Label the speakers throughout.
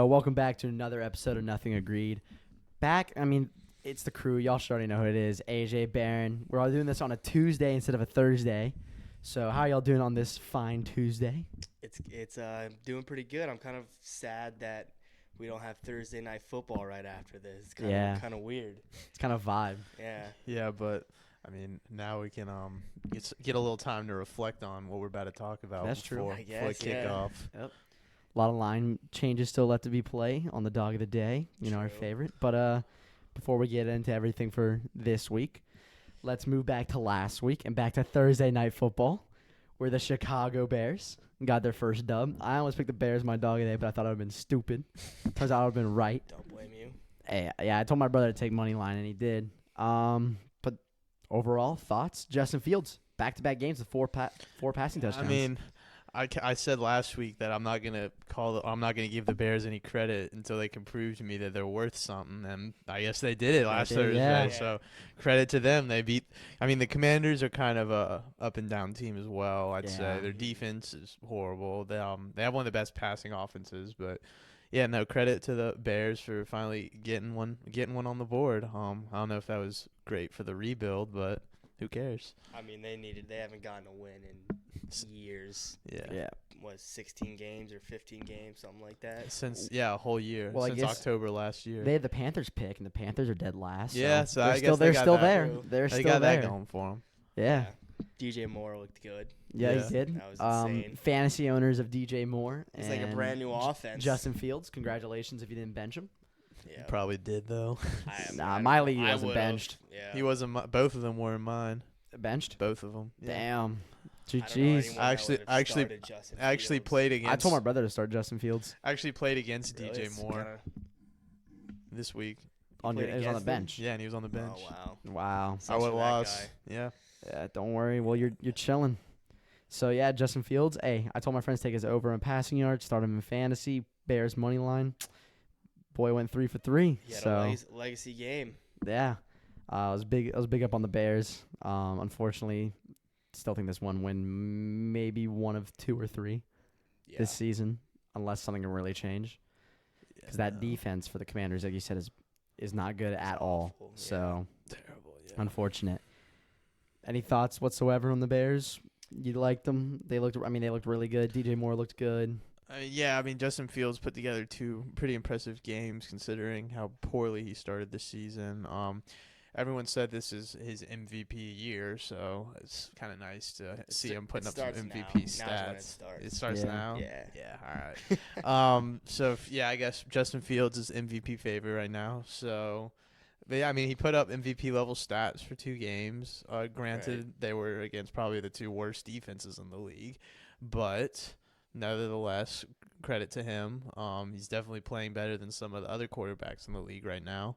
Speaker 1: Welcome back to another episode of Nothing Agreed. It's the crew. Y'all should already know who it is. AJ, Barron. We're all doing this on a Tuesday instead of a Thursday. So how y'all doing on this fine Tuesday?
Speaker 2: It's doing pretty good. I'm kind of sad that we don't have Thursday night football right after this. It's kind of weird.
Speaker 1: It's kind of vibe.
Speaker 2: Yeah.
Speaker 3: Yeah, but now we can get a little time to reflect on what we're about to talk about.
Speaker 1: That's true.
Speaker 2: I
Speaker 3: Before
Speaker 2: guess, yeah.
Speaker 3: kickoff.
Speaker 1: Yep. A lot of line changes still left to be played on the dog of the day. Our
Speaker 2: True.
Speaker 1: favorite. But before we get into everything for this week, let's move back to last week and back to Thursday night football, where the Chicago Bears got their first dub. I almost picked the Bears my dog of the day, but I thought I would have been stupid. Turns out I would have been right.
Speaker 2: Don't blame you.
Speaker 1: Hey, yeah, I told my brother to take money line, and he did. But overall thoughts: Justin Fields, back-to-back games with four passing touchdowns.
Speaker 3: I said last week that I'm not gonna give the Bears any credit until they can prove to me that they're worth something, and I guess they did it last Thursday.
Speaker 1: Yeah.
Speaker 3: So credit to them. They beat. The Commanders are kind of a up and down team as well. I'd say their defense is horrible. They have one of the best passing offenses, but yeah, no credit to the Bears for finally getting one on the board. I don't know if that was great for the rebuild, but who cares?
Speaker 2: They haven't gotten a win in years.
Speaker 1: Yeah.
Speaker 2: Was 16 games or 15 games, something like that.
Speaker 3: Since a whole year.
Speaker 1: Well, I
Speaker 3: Since
Speaker 1: guess
Speaker 3: October last year.
Speaker 1: They had the Panthers pick, and the Panthers are dead last.
Speaker 3: Yeah, so I guess
Speaker 1: they're
Speaker 3: they got
Speaker 1: still
Speaker 3: that.
Speaker 1: there.
Speaker 2: True.
Speaker 1: They're
Speaker 3: They
Speaker 1: still
Speaker 3: got
Speaker 1: there.
Speaker 3: that going for them.
Speaker 1: Yeah.
Speaker 2: DJ Moore looked good.
Speaker 1: Yeah,
Speaker 3: Yeah.
Speaker 1: he did.
Speaker 2: That was insane.
Speaker 1: Fantasy owners of DJ Moore.
Speaker 2: It's like a
Speaker 1: and
Speaker 2: brand new offense.
Speaker 1: Justin Fields, congratulations if you didn't bench him.
Speaker 2: Yeah.
Speaker 3: Probably did though.
Speaker 1: Nah, my league he wasn't
Speaker 2: would've.
Speaker 1: benched.
Speaker 2: Yeah.
Speaker 3: He wasn't. Both of them were in mine.
Speaker 1: Benched?
Speaker 3: Both of them. Yeah.
Speaker 1: Damn.
Speaker 2: I don't know
Speaker 1: GG's.
Speaker 2: anyone
Speaker 3: I
Speaker 2: that
Speaker 3: actually-
Speaker 2: would've
Speaker 3: I actually-
Speaker 2: started Justin
Speaker 3: I actually
Speaker 2: Fields.
Speaker 3: played against.
Speaker 1: I told my brother to start Justin Fields
Speaker 3: Actually played against
Speaker 2: Really?
Speaker 3: DJ
Speaker 2: It's
Speaker 3: Moore
Speaker 2: kinda-
Speaker 3: this week.
Speaker 1: he was
Speaker 2: played
Speaker 1: on the
Speaker 2: against him?
Speaker 1: bench.
Speaker 3: Yeah, and he was on the bench.
Speaker 2: Oh, wow.
Speaker 1: Wow.
Speaker 2: Sucks
Speaker 3: I would
Speaker 2: for
Speaker 3: have
Speaker 2: that
Speaker 3: lost.
Speaker 2: guy.
Speaker 3: Yeah.
Speaker 1: Yeah, don't worry. Well, you're chilling. So yeah, Justin Fields. Hey, I told my friends to take his over in passing yards. Start him in fantasy. Bears money line. Boy went 3 for 3.
Speaker 2: He had
Speaker 1: So
Speaker 2: a legacy game.
Speaker 1: yeah, I was big up on the Bears. Unfortunately, still think this one win maybe one of 2 or 3
Speaker 2: Yeah.
Speaker 1: this season, unless something can really change. Because that defense for the Commanders, like you said, is not good at all.
Speaker 2: awful, yeah.
Speaker 1: So
Speaker 3: Terrible. Yeah.
Speaker 1: unfortunate. Any thoughts whatsoever on the Bears? You liked them? They looked really good. DJ Moore looked good.
Speaker 3: Justin Fields put together 2 pretty impressive games considering how poorly he started this season. Everyone said this is his MVP year, so it's kind of nice to see him putting up some
Speaker 2: starts
Speaker 3: MVP
Speaker 2: now. Now's
Speaker 3: stats.
Speaker 2: when it starts.
Speaker 3: It starts
Speaker 1: Yeah.
Speaker 3: now.
Speaker 2: Yeah.
Speaker 3: Yeah. All right. I guess Justin Fields is MVP favorite right now. So, but yeah, he put up MVP level stats for 2 games. Granted, they were against probably the 2 worst defenses in the league, but nevertheless, credit to him. He's definitely playing better than some of the other quarterbacks in the league right now,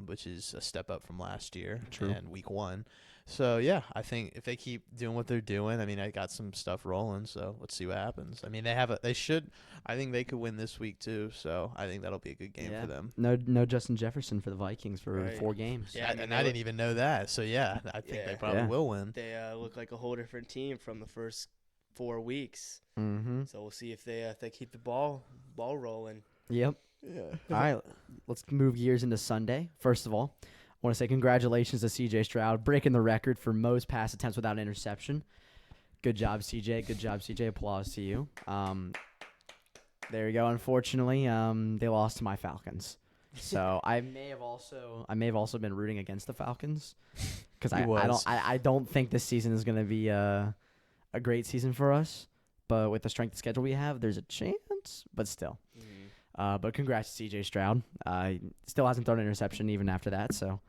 Speaker 3: which is a step up from last year and week 1. So, yeah, I think if they keep doing what they're doing, I got some stuff rolling, so let's see what happens. I think they could win this week too, so I think that'll be a good game for them.
Speaker 1: No Justin Jefferson for the Vikings for
Speaker 2: Right.
Speaker 1: 4 games.
Speaker 2: Yeah,
Speaker 3: I didn't even know that, so yeah, I think they probably
Speaker 1: Yeah.
Speaker 3: will win.
Speaker 2: They look like a whole different team from the first 4 weeks.
Speaker 1: Mm-hmm.
Speaker 2: So we'll see if they keep the ball rolling.
Speaker 1: Yep.
Speaker 3: Yeah.
Speaker 1: All right, let's move gears into Sunday. First of all, I want to say congratulations to CJ Stroud, breaking the record for most pass attempts without an interception. Good job, CJ. Good job, CJ. Applause to you. There you go. Unfortunately, they lost to my Falcons. So I may have also been rooting against the Falcons because I don't think this season is going to be a great season for us. But with the strength of schedule we have, there's a chance. But still. But congrats to CJ Stroud. He still hasn't thrown an interception even after that, so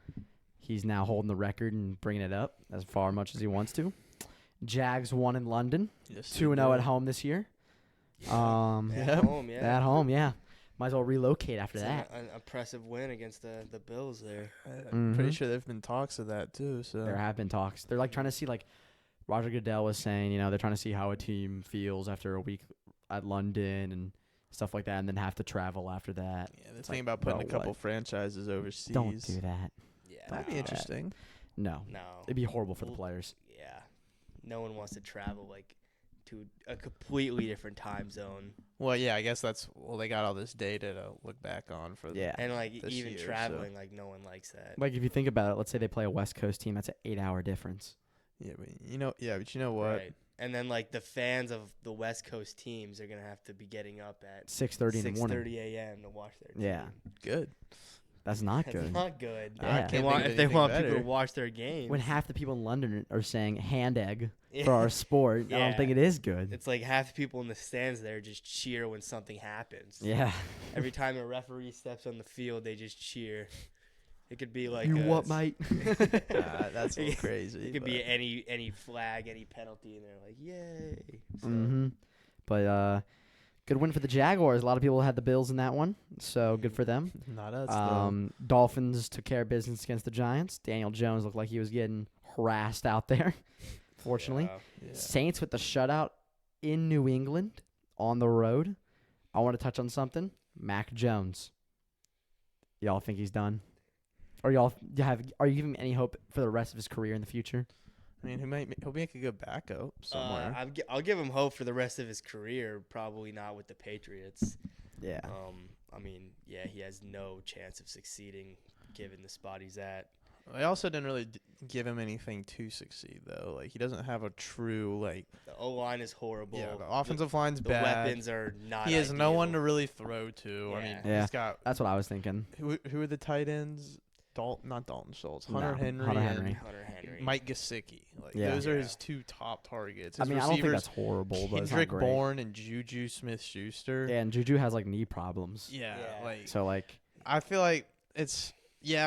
Speaker 1: he's now holding the record and bringing it up as far much as he wants to. Jags won in London, 2-0 at home this year.
Speaker 2: At home, yeah.
Speaker 1: At home, yeah. Might as well relocate after
Speaker 2: It's
Speaker 1: that.
Speaker 2: an impressive win against the Bills there.
Speaker 3: I'm pretty
Speaker 1: Mhm.
Speaker 3: sure there've been talks of that too. So
Speaker 1: There have been talks. They're trying to see Roger Goodell was saying, they're trying to see how a team feels after a week at London and stuff like that, and then have to travel after that.
Speaker 3: Yeah, they're
Speaker 1: It's
Speaker 3: thinking
Speaker 1: like,
Speaker 3: about putting
Speaker 1: bro,
Speaker 3: a couple
Speaker 1: what?
Speaker 3: franchises overseas.
Speaker 1: Don't do that.
Speaker 2: Yeah.
Speaker 3: That'd be
Speaker 1: No.
Speaker 3: interesting.
Speaker 1: No.
Speaker 2: No.
Speaker 1: It'd be horrible for the
Speaker 2: Well,
Speaker 1: players.
Speaker 2: Yeah. No one wants to travel to a completely different time zone.
Speaker 3: Well, yeah, I guess they got all this data to look back on for
Speaker 1: Yeah.
Speaker 2: And like
Speaker 3: this
Speaker 2: even
Speaker 3: year, so-
Speaker 2: traveling, like no one likes that.
Speaker 1: Like if you think about it, let's say they play a West Coast team, that's an 8-hour difference.
Speaker 3: Yeah, but you know what?
Speaker 2: Right. And then like the fans of the West Coast teams are gonna have to be getting up at
Speaker 1: 6:30 in the morning.
Speaker 2: 6:30 a.m. to watch their team.
Speaker 1: Yeah.
Speaker 3: Good.
Speaker 1: That's not
Speaker 2: That's
Speaker 1: good.
Speaker 2: not good.
Speaker 1: Yeah. I
Speaker 2: If
Speaker 1: can't
Speaker 2: they
Speaker 3: think
Speaker 2: want,
Speaker 3: of
Speaker 2: if they
Speaker 3: anything
Speaker 2: want people
Speaker 3: better.
Speaker 2: to watch their games,
Speaker 1: When half the people in London are saying hand egg
Speaker 2: Yeah.
Speaker 1: for our sport, I don't think
Speaker 2: Yeah.
Speaker 1: it is good.
Speaker 2: it's like half the people in the stands there just cheer when something happens.
Speaker 1: Yeah.
Speaker 2: Every time a referee steps on the field, they just cheer. It could be like
Speaker 1: you what, mate?
Speaker 3: That's a little crazy.
Speaker 2: It could
Speaker 3: but-
Speaker 2: be any flag, any penalty, and they're like, "Yay!" So,
Speaker 1: Mm-hmm. But good win for the Jaguars. A lot of people had the Bills in that one, so good for them.
Speaker 3: Not us, though.
Speaker 1: Dolphins took care of business against the Giants. Daniel Jones looked like he was getting harassed out there. Fortunately,
Speaker 2: yeah.
Speaker 3: Yeah.
Speaker 1: Saints with the shutout in New England on the road. I want to touch on something. Mac Jones. Y'all think he's done? Or are you giving him any hope for the rest of his career in the future?
Speaker 3: I mean, he'll make a good backup somewhere.
Speaker 2: I'll give him hope for the rest of his career. Probably not with the Patriots.
Speaker 1: Yeah.
Speaker 2: I mean, yeah, he has no chance of succeeding given the spot he's at.
Speaker 3: I also didn't really give him anything to succeed though. Like he doesn't have a true like.
Speaker 2: The O line is horrible.
Speaker 3: Yeah, the offensive line's
Speaker 2: the
Speaker 3: bad.
Speaker 2: weapons are not.
Speaker 3: He has no one to
Speaker 2: ideal.
Speaker 3: really throw to. I mean,
Speaker 1: Yeah.
Speaker 3: he's got
Speaker 1: That's what I was thinking.
Speaker 3: who are the tight ends? Not Dalton Schultz, Hunter
Speaker 1: No,
Speaker 3: Henry,
Speaker 1: Hunter
Speaker 3: and
Speaker 1: Henry.
Speaker 2: Hunter Henry.
Speaker 3: Mike Gesicki. Like
Speaker 1: Yeah.
Speaker 3: those are
Speaker 2: Yeah.
Speaker 3: his two top targets.
Speaker 1: I
Speaker 3: His
Speaker 1: mean, I don't think
Speaker 3: receivers,
Speaker 1: that's horrible, but it's not
Speaker 3: Kendrick
Speaker 1: great.
Speaker 3: Bourne and Juju Smith-Schuster.
Speaker 1: Yeah, and Juju has like knee problems.
Speaker 3: Yeah,
Speaker 2: Yeah.
Speaker 3: like
Speaker 1: So like,
Speaker 3: I feel like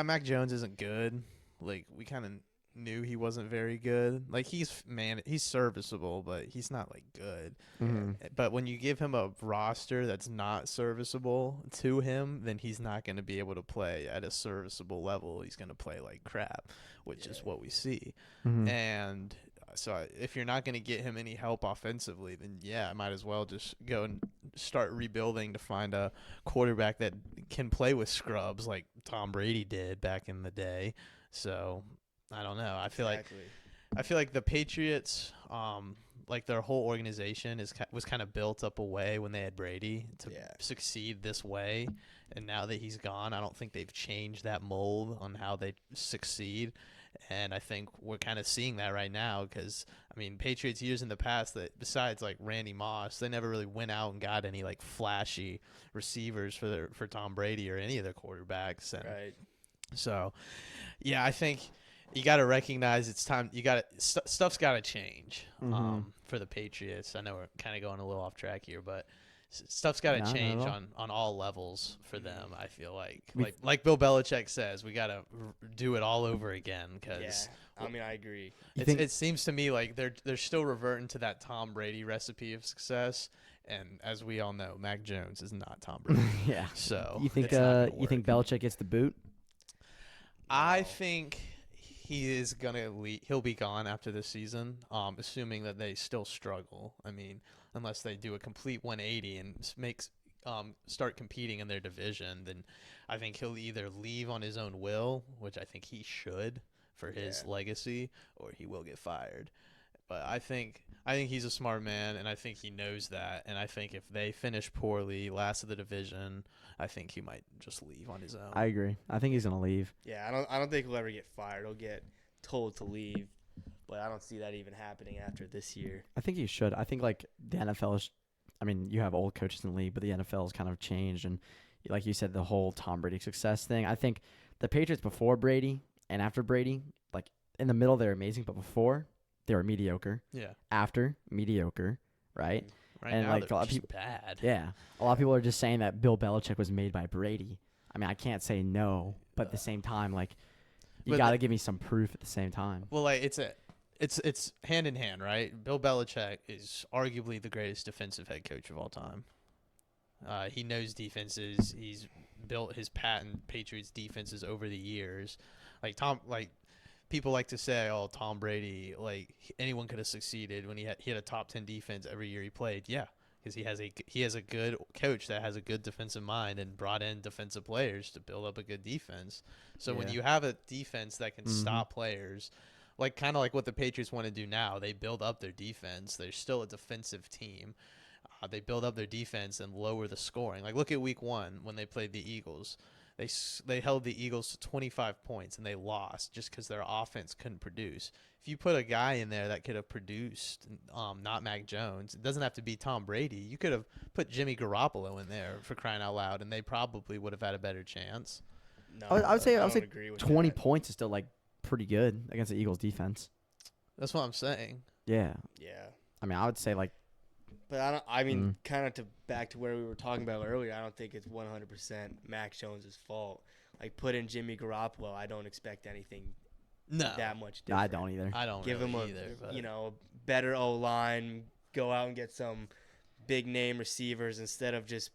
Speaker 3: Mac Jones isn't good. Like we kind of knew he wasn't very good. Like he's serviceable, but he's not like good.
Speaker 1: mhm.
Speaker 3: But when you give him a roster that's not serviceable to him, then he's not going to be able to play at a serviceable level. He's going to play like crap, which is what we see.
Speaker 1: Mhm.
Speaker 3: And so if you're not going to get him any help offensively, then I might as well just go and start rebuilding to find a quarterback that can play with scrubs like Tom Brady did back in the day. So I don't know. I feel like the Patriots, like their whole organization was kind of built up a way when they had Brady to succeed this way, and now that he's gone, I don't think they've changed that mold on how they succeed. And I think we're kind of seeing that right now because, I mean, Patriots years in the past that besides like Randy Moss, they never really went out and got any like flashy receivers for Tom Brady or any of their quarterbacks. And
Speaker 2: Right.
Speaker 3: so, I think you got to recognize it's time. Stuff's got to change for the Patriots. I know we're kind of going a little off track here, but stuff's got to
Speaker 1: No, not at
Speaker 3: change
Speaker 1: all.
Speaker 3: on all levels for them. I feel like Bill Belichick says, we got to do it all over again because
Speaker 2: Yeah. I mean, I agree.
Speaker 3: it seems to me like they're still reverting to that Tom Brady recipe of success. And as we all know, Mac Jones is not Tom Brady.
Speaker 1: Yeah.
Speaker 3: So
Speaker 1: You think
Speaker 3: it's not gonna
Speaker 1: you think
Speaker 3: work.
Speaker 1: Belichick gets the boot?
Speaker 3: I
Speaker 2: No.
Speaker 3: think he is gonna he'll be gone after this season, assuming that they still struggle. I mean, unless they do a complete 180 and start competing in their division, then I think he'll either leave on his own will, which I think he should for his legacy, or he will get fired. But I think he's a smart man, and I think he knows that. And I think if they finish poorly, last of the division, I think he might just leave on his own.
Speaker 1: I agree. I think he's gonna leave.
Speaker 2: Yeah, I don't think he'll ever get fired. He'll get told to leave, but I don't see that even happening after this year.
Speaker 1: I think he should. I think like the NFL is. I mean, you have old coaches in the league, but the NFL has kind of changed, and like you said, the whole Tom Brady success thing. I think the Patriots before Brady and after Brady, like in the middle, they're amazing, but before they were mediocre.
Speaker 3: Yeah.
Speaker 1: After mediocre, right?
Speaker 3: Right
Speaker 1: And,
Speaker 3: now,
Speaker 1: like,
Speaker 3: they're
Speaker 1: a lot of
Speaker 3: just
Speaker 1: people-
Speaker 3: bad.
Speaker 1: Yeah. A lot of people are just saying that Bill Belichick was made by Brady. I mean, I can't say no, but at the same time, like, you
Speaker 3: But
Speaker 1: got to give me some proof at the same time.
Speaker 3: Well, like it's hand in hand, right? Bill Belichick is arguably the greatest defensive head coach of all time. He knows defenses. He's built his patent Patriots defenses over the years. People like to say, "Oh, Tom Brady, anyone could have succeeded when he had a top 10 defense every year he played." Yeah, because he has a good coach that has a good defensive mind and brought in defensive players to build up a good defense. So when
Speaker 1: Yeah.
Speaker 3: you have a defense that can
Speaker 1: Mhm.
Speaker 3: stop players, like kind of like what the Patriots want to do now. They build up their defense. They're still a defensive team. They build up their defense and lower the scoring. Like look at Week 1 when they played the Eagles. They held the Eagles to 25 points and they lost just because their offense couldn't produce. If you put a guy in there that could have produced, not Mac Jones, it doesn't have to be Tom Brady. You could have put Jimmy Garoppolo in there for crying out loud, and they probably would have had a better chance.
Speaker 2: No,
Speaker 1: I would say
Speaker 2: don't
Speaker 1: say
Speaker 2: agree with
Speaker 1: 20
Speaker 2: that.
Speaker 1: points is still like pretty good against the Eagles defense.
Speaker 3: That's what I'm saying.
Speaker 1: Yeah.
Speaker 2: Yeah.
Speaker 1: I mean, I would say like
Speaker 2: But I mean, kind of to back to where we were talking about earlier, I don't think it's 100% Mac Jones' fault. Like, put in Jimmy Garoppolo, I don't expect anything
Speaker 3: No,
Speaker 2: that much
Speaker 1: no, I
Speaker 2: different.
Speaker 1: don't either.
Speaker 3: I don't
Speaker 2: Give
Speaker 3: really
Speaker 2: him a
Speaker 3: either. But
Speaker 2: a better O-line, go out and get some big name receivers instead of just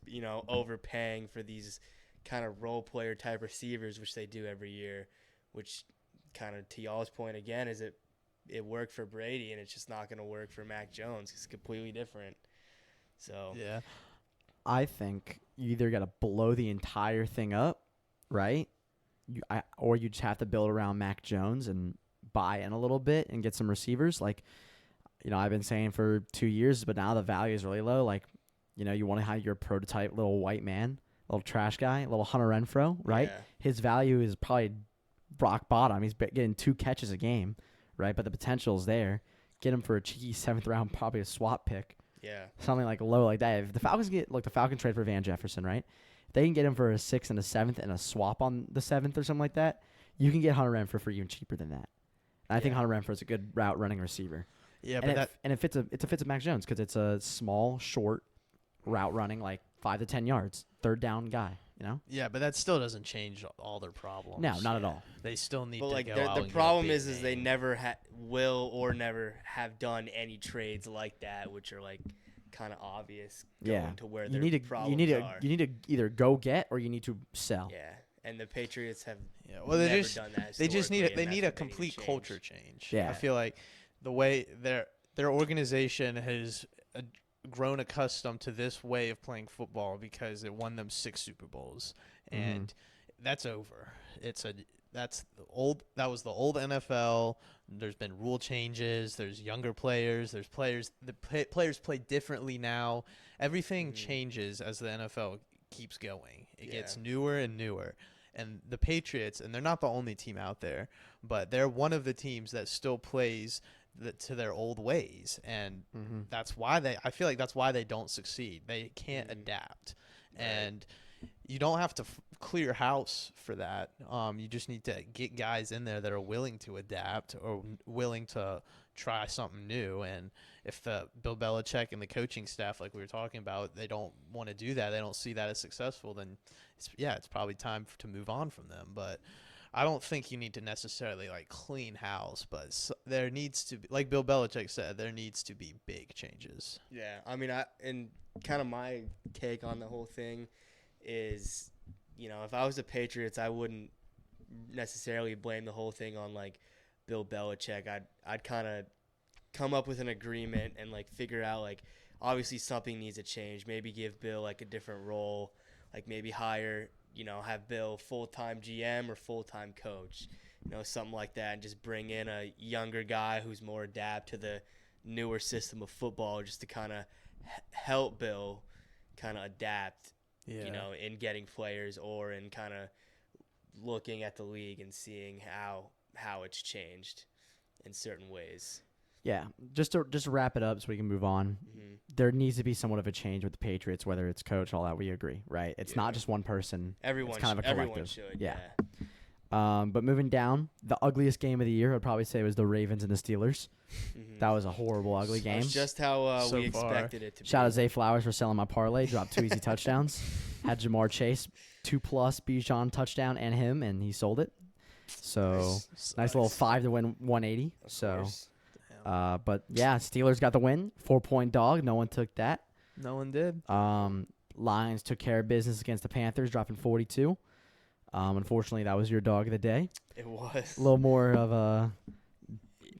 Speaker 2: overpaying for these kind of role player type receivers, which they do every year. Which kind of to y'all's point again is it worked for Brady and it's just not going to work for Mac Jones. It's completely different. So
Speaker 3: yeah,
Speaker 1: I think you either got to blow the entire thing up, right? Or you just have to build around Mac Jones and buy in a little bit and get some receivers. Like, I've been saying for 2 years, but now the value is really low. Like, you want to have your prototype little white man, little trash guy, little Hunter Renfro, right?
Speaker 2: Yeah.
Speaker 1: His value is probably rock bottom. He's getting 2 catches a game, right? But the potential is there. Get him for a cheeky 7th round, probably a swap pick.
Speaker 2: Yeah.
Speaker 1: Something like low like that. If the Falcons the Falcon trade for Van Jefferson, right? If they can get him for a 6th and a 7th and a swap on the 7th or something like that, you can get Hunter Renfro for even cheaper than that. And I think
Speaker 2: Yeah.
Speaker 1: Hunter Renfro is a good route running receiver.
Speaker 3: yeah,
Speaker 1: and
Speaker 3: but
Speaker 1: it fits a Mac Jones because it's a small, short route running, like 5 to 10 yards, 3rd down guy.
Speaker 3: but that still doesn't change all their problems.
Speaker 1: No, not at all.
Speaker 3: They still need
Speaker 2: But
Speaker 3: to
Speaker 2: like
Speaker 3: go
Speaker 2: the
Speaker 3: out and get a
Speaker 2: problem
Speaker 3: big
Speaker 2: is they
Speaker 3: name.
Speaker 2: never will or never have done any trades like that, which are like kind of obvious going to where their problems are.
Speaker 1: You need to either go get or you need to sell.
Speaker 2: Yeah, and the Patriots have
Speaker 3: Yeah, well,
Speaker 2: never done that.
Speaker 3: they just need
Speaker 2: historically,
Speaker 3: they
Speaker 2: and
Speaker 3: need
Speaker 2: that's
Speaker 3: a
Speaker 2: what they
Speaker 3: complete
Speaker 2: change.
Speaker 3: culture change.
Speaker 1: Yeah.
Speaker 3: I feel like the way their organization has grown accustomed to this way of playing football because it won them 6 Super Bowls, and that's over. That was the old NFL. There's been rule changes. There's younger players. There's players. Players play differently now. Everything changes as the NFL keeps going. It gets newer and newer. And the Patriots, and they're not the only team out there, but they're one of the teams that still plays to their old ways, and that's why I feel like that's why they don't succeed. They can't adapt, and you don't have to clear house for that. You just need to get guys in there that are willing to adapt or willing to try something new. And if the Bill Belichick and the coaching staff, like we were talking about, they don't want to do that, they don't see that as successful, then it's probably time to move on from them. But I don't think you need to necessarily like clean house, but there needs to be, like Bill Belichick said, there needs to be big changes.
Speaker 2: Yeah, I mean, and kind of my take on the whole thing is, if I was the Patriots, I wouldn't necessarily blame the whole thing on like Bill Belichick. I'd kind of come up with an agreement and like figure out like obviously something needs to change. Maybe give Bill like a different role, like maybe hire, have Bill full-time GM or full-time coach, something like that, and just bring in a younger guy who's more adapt to the newer system of football, just to kind of help Bill kind of adapt, in getting players or in kind of looking at the league and seeing how it's changed in certain ways.
Speaker 1: Yeah, just to wrap it up so we can move on. There needs to be somewhat of a change with the Patriots, whether it's coach, all that. We agree, right? It's not just one person.
Speaker 2: Everyone,
Speaker 1: it's kind of a
Speaker 2: everyone
Speaker 1: collective.
Speaker 2: should.
Speaker 1: Yeah. But moving down, the ugliest game of the year, I'd probably say, was the Ravens and the Steelers. That was a horrible, ugly game.
Speaker 2: That's just how
Speaker 3: So
Speaker 2: we
Speaker 3: far.
Speaker 2: expected it to be.
Speaker 1: Shout out Zay Flowers for selling my parlay. Dropped 2 easy touchdowns. Had Jamar Chase 2+ Bijan touchdown and him, and he sold it. So nice little 5 to win 180.
Speaker 2: Of
Speaker 1: So,
Speaker 2: course.
Speaker 1: but yeah, Steelers got the win. 4-point dog. No one took that.
Speaker 3: No one did.
Speaker 1: Lions took care of business against the Panthers, dropping 42. Unfortunately, that was your dog of the day.
Speaker 2: It was
Speaker 1: A little more of a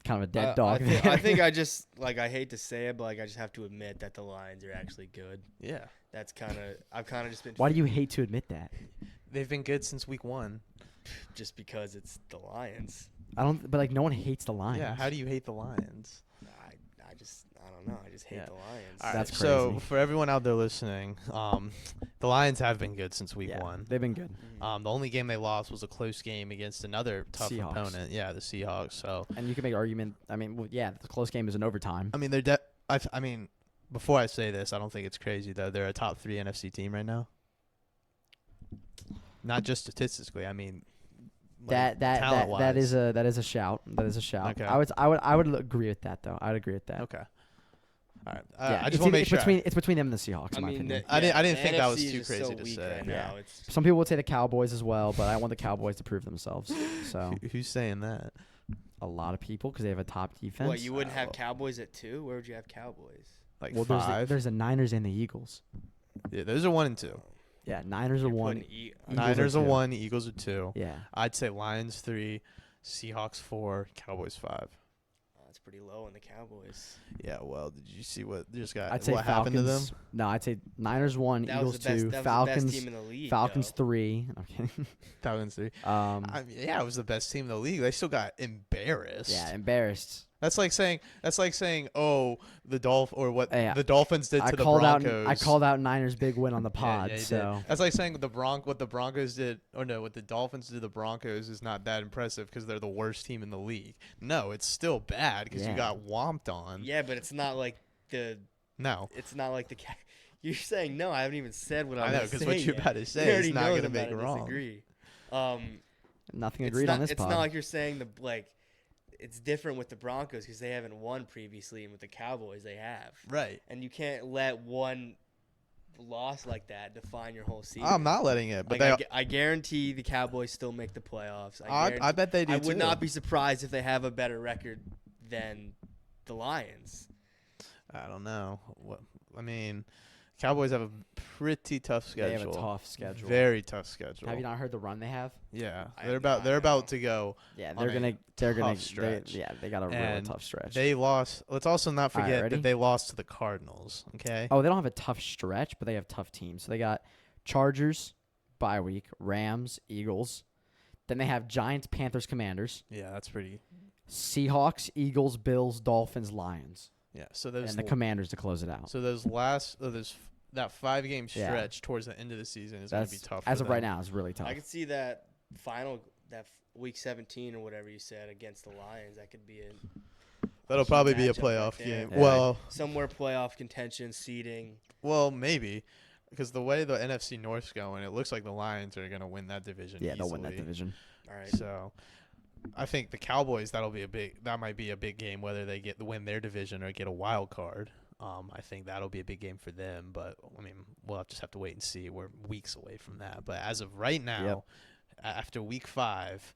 Speaker 1: kind of a dead dog.
Speaker 2: I think I just I hate to say it, but I just have to admit that the Lions are actually good.
Speaker 3: Yeah,
Speaker 2: That's I've just been.
Speaker 1: Why do you hate to admit that?
Speaker 3: they've been good since week 1.
Speaker 2: Just because it's the Lions.
Speaker 1: I don't. But like, no one hates the Lions.
Speaker 3: Yeah, how do you hate the Lions?
Speaker 2: I don't know. I just hate
Speaker 3: Yeah.
Speaker 2: the Lions.
Speaker 3: All right,
Speaker 1: That's
Speaker 3: so
Speaker 1: crazy.
Speaker 3: for everyone out there listening, the Lions have been good since week
Speaker 1: Yeah,
Speaker 3: 1.
Speaker 1: they've been good.
Speaker 2: Mhm.
Speaker 3: The only game they lost was a close game against another tough
Speaker 1: Seahawks.
Speaker 3: opponent. Yeah, the Seahawks. So
Speaker 1: And you can make an argument. I mean, well, yeah, the close game is in overtime.
Speaker 3: I mean, I mean, before I say this, I don't think it's crazy though. They're a top 3 NFC team right now. Not just statistically. I mean, like,
Speaker 1: That
Speaker 3: talent-wise.
Speaker 1: is a shout. That is a shout.
Speaker 3: Okay.
Speaker 1: I would agree with that though. I would agree with that.
Speaker 3: Okay. All right.
Speaker 1: Yeah,
Speaker 3: I just want to make sure.
Speaker 1: it's between them and the Seahawks. In my opinion.
Speaker 3: I didn't think that was
Speaker 2: NFC is
Speaker 3: too
Speaker 2: just
Speaker 3: crazy
Speaker 2: so
Speaker 3: to
Speaker 2: weak
Speaker 3: say.
Speaker 2: right
Speaker 1: Yeah.
Speaker 2: now. It's
Speaker 1: Some people would say the Cowboys as well, but I want the Cowboys to prove themselves. So
Speaker 3: Who's saying that?
Speaker 1: a lot of people because they have a top defense.
Speaker 2: what you wouldn't have
Speaker 3: Oh.
Speaker 2: Cowboys at 2? Where would you have Cowboys?
Speaker 3: Like
Speaker 1: well,
Speaker 3: 5?
Speaker 1: there's the Niners and the Eagles.
Speaker 3: Yeah, those are 1 and 2.
Speaker 1: Yeah, Niners are
Speaker 2: You're
Speaker 1: one.
Speaker 2: putting
Speaker 1: Eagles
Speaker 3: Niners
Speaker 1: are
Speaker 3: are
Speaker 1: 2.
Speaker 3: 1, Eagles are 2.
Speaker 1: Yeah,
Speaker 3: I'd say Lions 3, Seahawks 4, Cowboys 5.
Speaker 2: That's pretty low on the Cowboys.
Speaker 3: Yeah, well, did you see what just got?
Speaker 1: I'd say
Speaker 3: what
Speaker 1: Falcons.
Speaker 3: happened to them?
Speaker 1: No, I'd say Niners 1,
Speaker 2: That
Speaker 1: Eagles
Speaker 2: was the best.
Speaker 1: 2,
Speaker 2: That was
Speaker 1: Falcons.
Speaker 2: the best team in the league.
Speaker 1: Falcons
Speaker 2: though.
Speaker 1: 3. Okay.
Speaker 3: Falcons 3.
Speaker 1: Um,
Speaker 3: Yeah, it was the best team in the league. They still got embarrassed.
Speaker 1: yeah, embarrassed.
Speaker 3: That's like saying, oh, the
Speaker 1: Hey,
Speaker 3: the Dolphins did
Speaker 1: I
Speaker 3: to the
Speaker 1: called out.
Speaker 3: Broncos.
Speaker 1: I called out Niners' big win on the
Speaker 3: Yeah,
Speaker 1: pod.
Speaker 3: yeah, you did.
Speaker 1: so
Speaker 3: That's like saying what the Broncos did, or no, what the Dolphins did to the Broncos is not that impressive because they're the worst team in the league. No, it's still bad because
Speaker 1: Yeah.
Speaker 3: you got whomped on.
Speaker 2: Yeah, but it's not like the.
Speaker 3: No,
Speaker 2: It's not like the. You're saying no. I haven't even said what
Speaker 3: I
Speaker 2: I'm
Speaker 3: know
Speaker 2: gonna
Speaker 3: because
Speaker 2: say
Speaker 3: what you're
Speaker 2: yet.
Speaker 3: about to
Speaker 2: You
Speaker 3: say is
Speaker 2: already
Speaker 3: not
Speaker 2: know
Speaker 3: going to
Speaker 2: I'm
Speaker 3: make it
Speaker 2: about
Speaker 3: wrong.
Speaker 2: Disagree.
Speaker 1: nothing
Speaker 2: It's
Speaker 1: agreed
Speaker 2: not,
Speaker 1: on this
Speaker 2: it's
Speaker 1: pod.
Speaker 2: not like you're saying it's different with the Broncos because they haven't won previously, and with the Cowboys they have.
Speaker 3: Right.
Speaker 2: And you can't let one loss like that define your whole season.
Speaker 3: I'm not letting it, but
Speaker 2: Like, I guarantee the Cowboys still make the playoffs.
Speaker 3: I bet they do
Speaker 2: I
Speaker 3: too.
Speaker 2: would not be surprised if they have a better record than the Lions.
Speaker 3: I don't know. I mean, Cowboys have a pretty tough schedule.
Speaker 1: They have a tough schedule.
Speaker 3: Very tough schedule.
Speaker 1: Have you not heard the run they have?
Speaker 3: Yeah,
Speaker 2: I
Speaker 3: they're
Speaker 2: have
Speaker 3: about
Speaker 2: not,
Speaker 3: they're
Speaker 2: no.
Speaker 3: about to go.
Speaker 1: Yeah,
Speaker 3: On a
Speaker 1: they're gonna
Speaker 3: tough stretch.
Speaker 1: they got a really
Speaker 3: And
Speaker 1: tough stretch.
Speaker 3: They lost. Let's also not
Speaker 1: All right,
Speaker 3: forget
Speaker 1: ready?
Speaker 3: that they lost to the Cardinals. Okay.
Speaker 1: Oh, they don't have a tough stretch, but they have tough teams. So they got Chargers, bye week, Rams, Eagles. Then they have Giants, Panthers, Commanders,
Speaker 3: Yeah, that's pretty.
Speaker 1: Seahawks, Eagles, Bills, Dolphins, Lions,
Speaker 3: Yeah. So those
Speaker 1: and the Commanders to close it out.
Speaker 3: so those that 5-game
Speaker 1: Yeah.
Speaker 3: stretch towards the end of the season is going to be
Speaker 1: That's
Speaker 3: tough.
Speaker 1: as
Speaker 3: for
Speaker 1: of right
Speaker 3: them.
Speaker 1: now. It's really tough.
Speaker 2: I could see that week 17 or whatever you said against the Lions. That could be
Speaker 3: That'll
Speaker 2: huge
Speaker 3: probably be a
Speaker 2: matchup right
Speaker 3: playoff
Speaker 2: there.
Speaker 3: game.
Speaker 1: Yeah.
Speaker 3: Well,
Speaker 2: somewhere playoff contention, seeding.
Speaker 3: maybe because the way the NFC North's going, it looks like the Lions are going to win that division.
Speaker 1: Yeah, they'll win that
Speaker 3: easily.
Speaker 1: division.
Speaker 2: All right.
Speaker 3: So, I think the Cowboys that might be a big game whether they win their division or get a wild card. I think that'll be a big game for them, but I mean we'll just have to wait and see. We're weeks away from that, but as of right now, after week 5,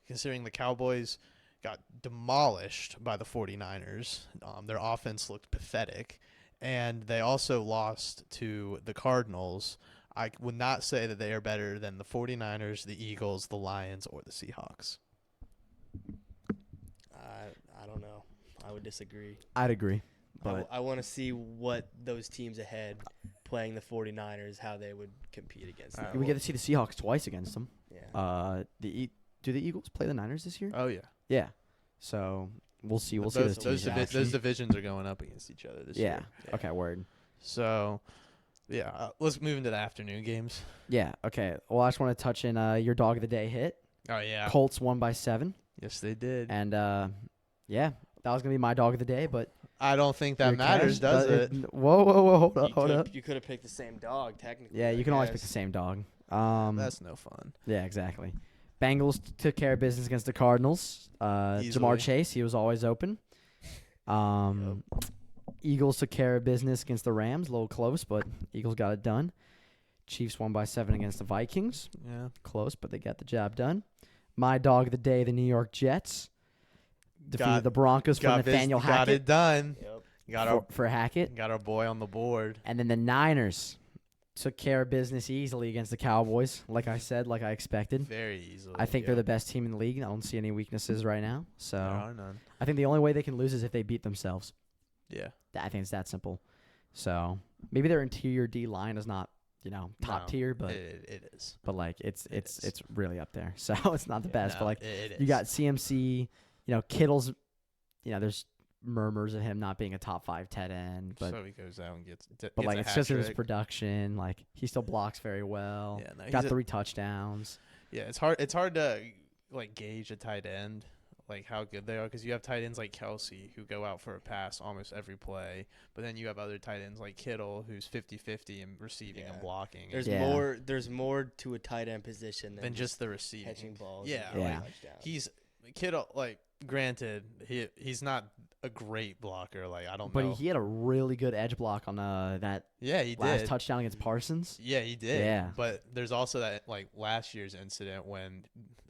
Speaker 3: considering the Cowboys got demolished by the 49ers, their offense looked pathetic, and they also lost to the Cardinals. I would not say that they are better than the 49ers, the Eagles, the Lions, or the Seahawks.
Speaker 2: I don't know. I would disagree.
Speaker 1: I'd agree, but
Speaker 2: I want to see what those teams ahead playing the 49ers, how they would compete against
Speaker 3: All
Speaker 2: them.
Speaker 3: right,
Speaker 1: we get to see the Seahawks twice against them.
Speaker 2: Yeah.
Speaker 1: Do the Eagles play the Niners this year?
Speaker 3: Oh, yeah.
Speaker 1: Yeah. So we'll see. We'll see
Speaker 3: those,
Speaker 1: those teams.
Speaker 3: those,
Speaker 1: in
Speaker 3: divi-
Speaker 1: action.
Speaker 3: those divisions are going up against each other this
Speaker 1: Yeah.
Speaker 3: year.
Speaker 1: Okay. Word.
Speaker 3: So, yeah, let's move into the afternoon games.
Speaker 1: Yeah. Okay. Well, I just want to touch in your dog of the day hit.
Speaker 3: Oh, yeah.
Speaker 1: Colts won by 7,
Speaker 3: Yes, they did.
Speaker 1: and yeah, that was gonna be my dog of the day. But
Speaker 3: I don't think that
Speaker 1: your
Speaker 3: matters,
Speaker 1: cash-
Speaker 3: does it?
Speaker 1: Whoa, hold up.
Speaker 2: You could have picked the same dog, technically.
Speaker 1: Yeah,
Speaker 2: I
Speaker 1: you can always pick
Speaker 2: guess.
Speaker 1: the same dog.
Speaker 3: That's no fun.
Speaker 1: Yeah, exactly. Bengals took care of business against the Cardinals. Jamar
Speaker 3: Easily.
Speaker 1: Chase, he was always open. Eagles took care of business against the Rams. A little close, but Eagles got it done. Chiefs won by 7 against the Vikings.
Speaker 3: Yeah.
Speaker 1: Close, but they got the job done. My dog of the day, the New York Jets. Defeated
Speaker 3: Got-
Speaker 1: the Broncos for Nathaniel
Speaker 3: got
Speaker 1: Hackett.
Speaker 3: it done.
Speaker 2: Yep.
Speaker 1: For Hackett.
Speaker 3: Got our boy on the board.
Speaker 1: And then the Niners took care of business easily against the Cowboys, like I said, like I expected.
Speaker 3: Very easily.
Speaker 1: I think they're the best team in the league. I don't see any weaknesses right now. So
Speaker 3: There are none.
Speaker 1: I think the only way they can lose is if they beat themselves.
Speaker 3: Yeah.
Speaker 1: I think it's that simple. So maybe their interior D line is not top
Speaker 3: No,
Speaker 1: tier, but
Speaker 3: it is.
Speaker 1: like
Speaker 3: It is.
Speaker 1: it's really up there. So it's not the best,
Speaker 3: No,
Speaker 1: but like
Speaker 3: it is.
Speaker 1: you got CMC, Kittle's, there's murmurs of him not being a top 5 tight end, but
Speaker 3: so he goes out and gets
Speaker 1: like
Speaker 3: a
Speaker 1: it's
Speaker 3: hat
Speaker 1: just his
Speaker 3: trick.
Speaker 1: production. Like he still blocks very well.
Speaker 3: Yeah, no,
Speaker 1: Got
Speaker 3: he's
Speaker 1: 3 touchdowns.
Speaker 3: Yeah, it's hard to like gauge a tight end, like how good they are, because you have tight ends like Kelsey who go out for a pass almost every play, but then you have other tight ends like Kittle who's 50-50 in receiving and
Speaker 2: Yeah.
Speaker 3: blocking.
Speaker 2: There's
Speaker 1: Yeah.
Speaker 2: There's more to a tight end position
Speaker 3: than just the receiving.
Speaker 2: catching balls.
Speaker 3: Yeah,
Speaker 2: and
Speaker 1: Yeah.
Speaker 2: touchdowns.
Speaker 3: He's Kittle. Like, granted, he's not a great blocker. Like, I don't
Speaker 1: But
Speaker 3: know.
Speaker 1: he had a really good edge block on that
Speaker 3: Yeah, he
Speaker 1: last
Speaker 3: did.
Speaker 1: touchdown against Parsons.
Speaker 3: Yeah, he did.
Speaker 1: Yeah.
Speaker 3: But there's also that like last year's incident when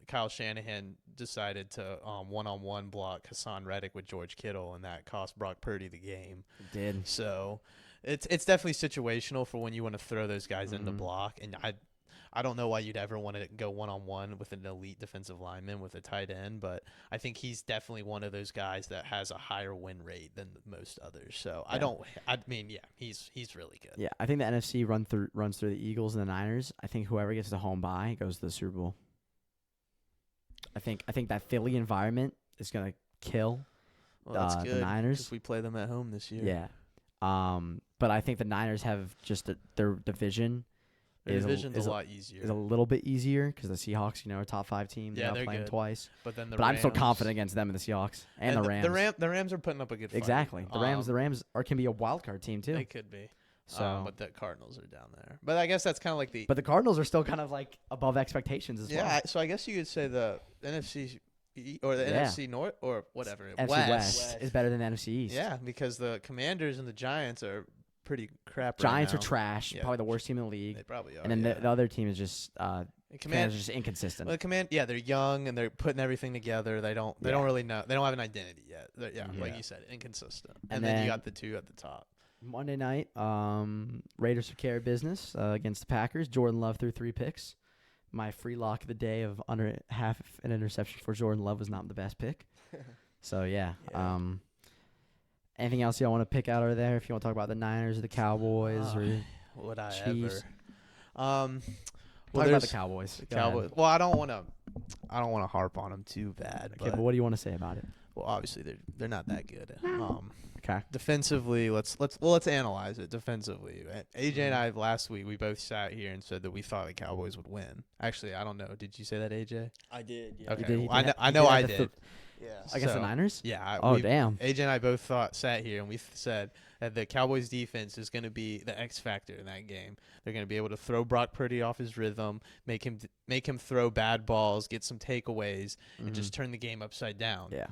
Speaker 3: Kyle Shanahan decided to one-on-one block Hassan Reddick with George Kittle, and that cost Brock Purdy the game.
Speaker 1: Did.
Speaker 3: So it's definitely situational for when you want to throw those guys into
Speaker 1: Mhm.
Speaker 3: block. And I don't know why you'd ever want to go one-on-one with an elite defensive lineman with a tight end, but I think he's definitely one of those guys that has a higher win rate than most others. So
Speaker 1: Yeah.
Speaker 3: he's really good.
Speaker 1: Yeah, I think the NFC runs through the Eagles and the Niners. I think whoever gets the home bye goes to the Super Bowl. I think that Philly environment is gonna kill.
Speaker 3: Well, that's
Speaker 1: the
Speaker 3: good.
Speaker 1: Niners.
Speaker 3: 'Cause we play them at home this year.
Speaker 1: Yeah. But I think the Niners have just their division
Speaker 3: Their
Speaker 1: is
Speaker 3: division's
Speaker 1: is
Speaker 3: a lot easier.
Speaker 1: is a little bit easier because the Seahawks, are a top 5 team.
Speaker 3: Yeah,
Speaker 1: They're
Speaker 3: they're
Speaker 1: playing
Speaker 3: good.
Speaker 1: twice.
Speaker 3: but then the
Speaker 1: But I'm still
Speaker 3: Rams-
Speaker 1: confident against them and the Seahawks and the Rams.
Speaker 3: The Rams are putting up a good fight.
Speaker 1: Exactly. The Rams can be a wild card team too.
Speaker 3: They could be.
Speaker 1: So,
Speaker 3: But the Cardinals are down there. But I guess that's kind of like the
Speaker 1: but the Cardinals are still kind of like above expectations as well.
Speaker 3: So I guess you could say the NFC or the
Speaker 1: Yeah.
Speaker 3: NFC North or whatever.
Speaker 1: NFC West is better than NFC East.
Speaker 3: Yeah, because the Commanders and the Giants are pretty crap.
Speaker 1: Giants
Speaker 3: right
Speaker 1: are
Speaker 3: now.
Speaker 1: trash,
Speaker 3: Yeah.
Speaker 1: probably the worst team in the league.
Speaker 3: They probably are.
Speaker 1: And then
Speaker 3: yeah.
Speaker 1: the other team is just
Speaker 3: The
Speaker 1: Commanders
Speaker 3: Command,
Speaker 1: are just inconsistent.
Speaker 3: well, the they're young and they're putting everything together. They don't
Speaker 1: Yeah.
Speaker 3: really know. They don't have an identity yet.
Speaker 1: Mhm.
Speaker 3: Like
Speaker 2: Yeah.
Speaker 3: you said, inconsistent.
Speaker 1: And
Speaker 3: And then you
Speaker 1: then-
Speaker 3: got the two at the top.
Speaker 1: Monday night, Raiders took care of business against the Packers. Jordan Love threw 3 picks. My free lock of the day of under half an interception for Jordan Love was not the best pick. So yeah.
Speaker 2: Yeah.
Speaker 1: Anything else y'all want to pick out over there? If you want to talk about the Niners or the Cowboys or
Speaker 3: Would I
Speaker 1: Chiefs.
Speaker 3: ever?
Speaker 1: talk about the
Speaker 3: there's
Speaker 1: Cowboys.
Speaker 3: the
Speaker 1: Go ahead.
Speaker 3: Cowboys. Well, I don't want to harp on them too bad.
Speaker 1: Okay, but what do you want to say about it?
Speaker 3: well, obviously they're not that good.
Speaker 1: Okay.
Speaker 3: Defensively, let's analyze it defensively. AJ and I last week we both sat here and said that we thought the Cowboys would win. Actually, I don't know. Did you say that, AJ?
Speaker 2: I did. Yeah.
Speaker 3: Okay.
Speaker 1: did- he
Speaker 3: well,
Speaker 1: did
Speaker 3: I
Speaker 1: ha-
Speaker 3: know
Speaker 1: he
Speaker 3: I
Speaker 1: have the
Speaker 3: did.
Speaker 2: Yeah.
Speaker 1: Against the
Speaker 3: So,
Speaker 1: Niners?
Speaker 3: Yeah.
Speaker 1: Oh damn.
Speaker 3: AJ and I both sat here and we said that the Cowboys defense is going to be the X factor in that game. They're going to be able to throw Brock Purdy off his rhythm, make him throw bad balls, get some takeaways, and just turn the game upside down.
Speaker 1: Yeah.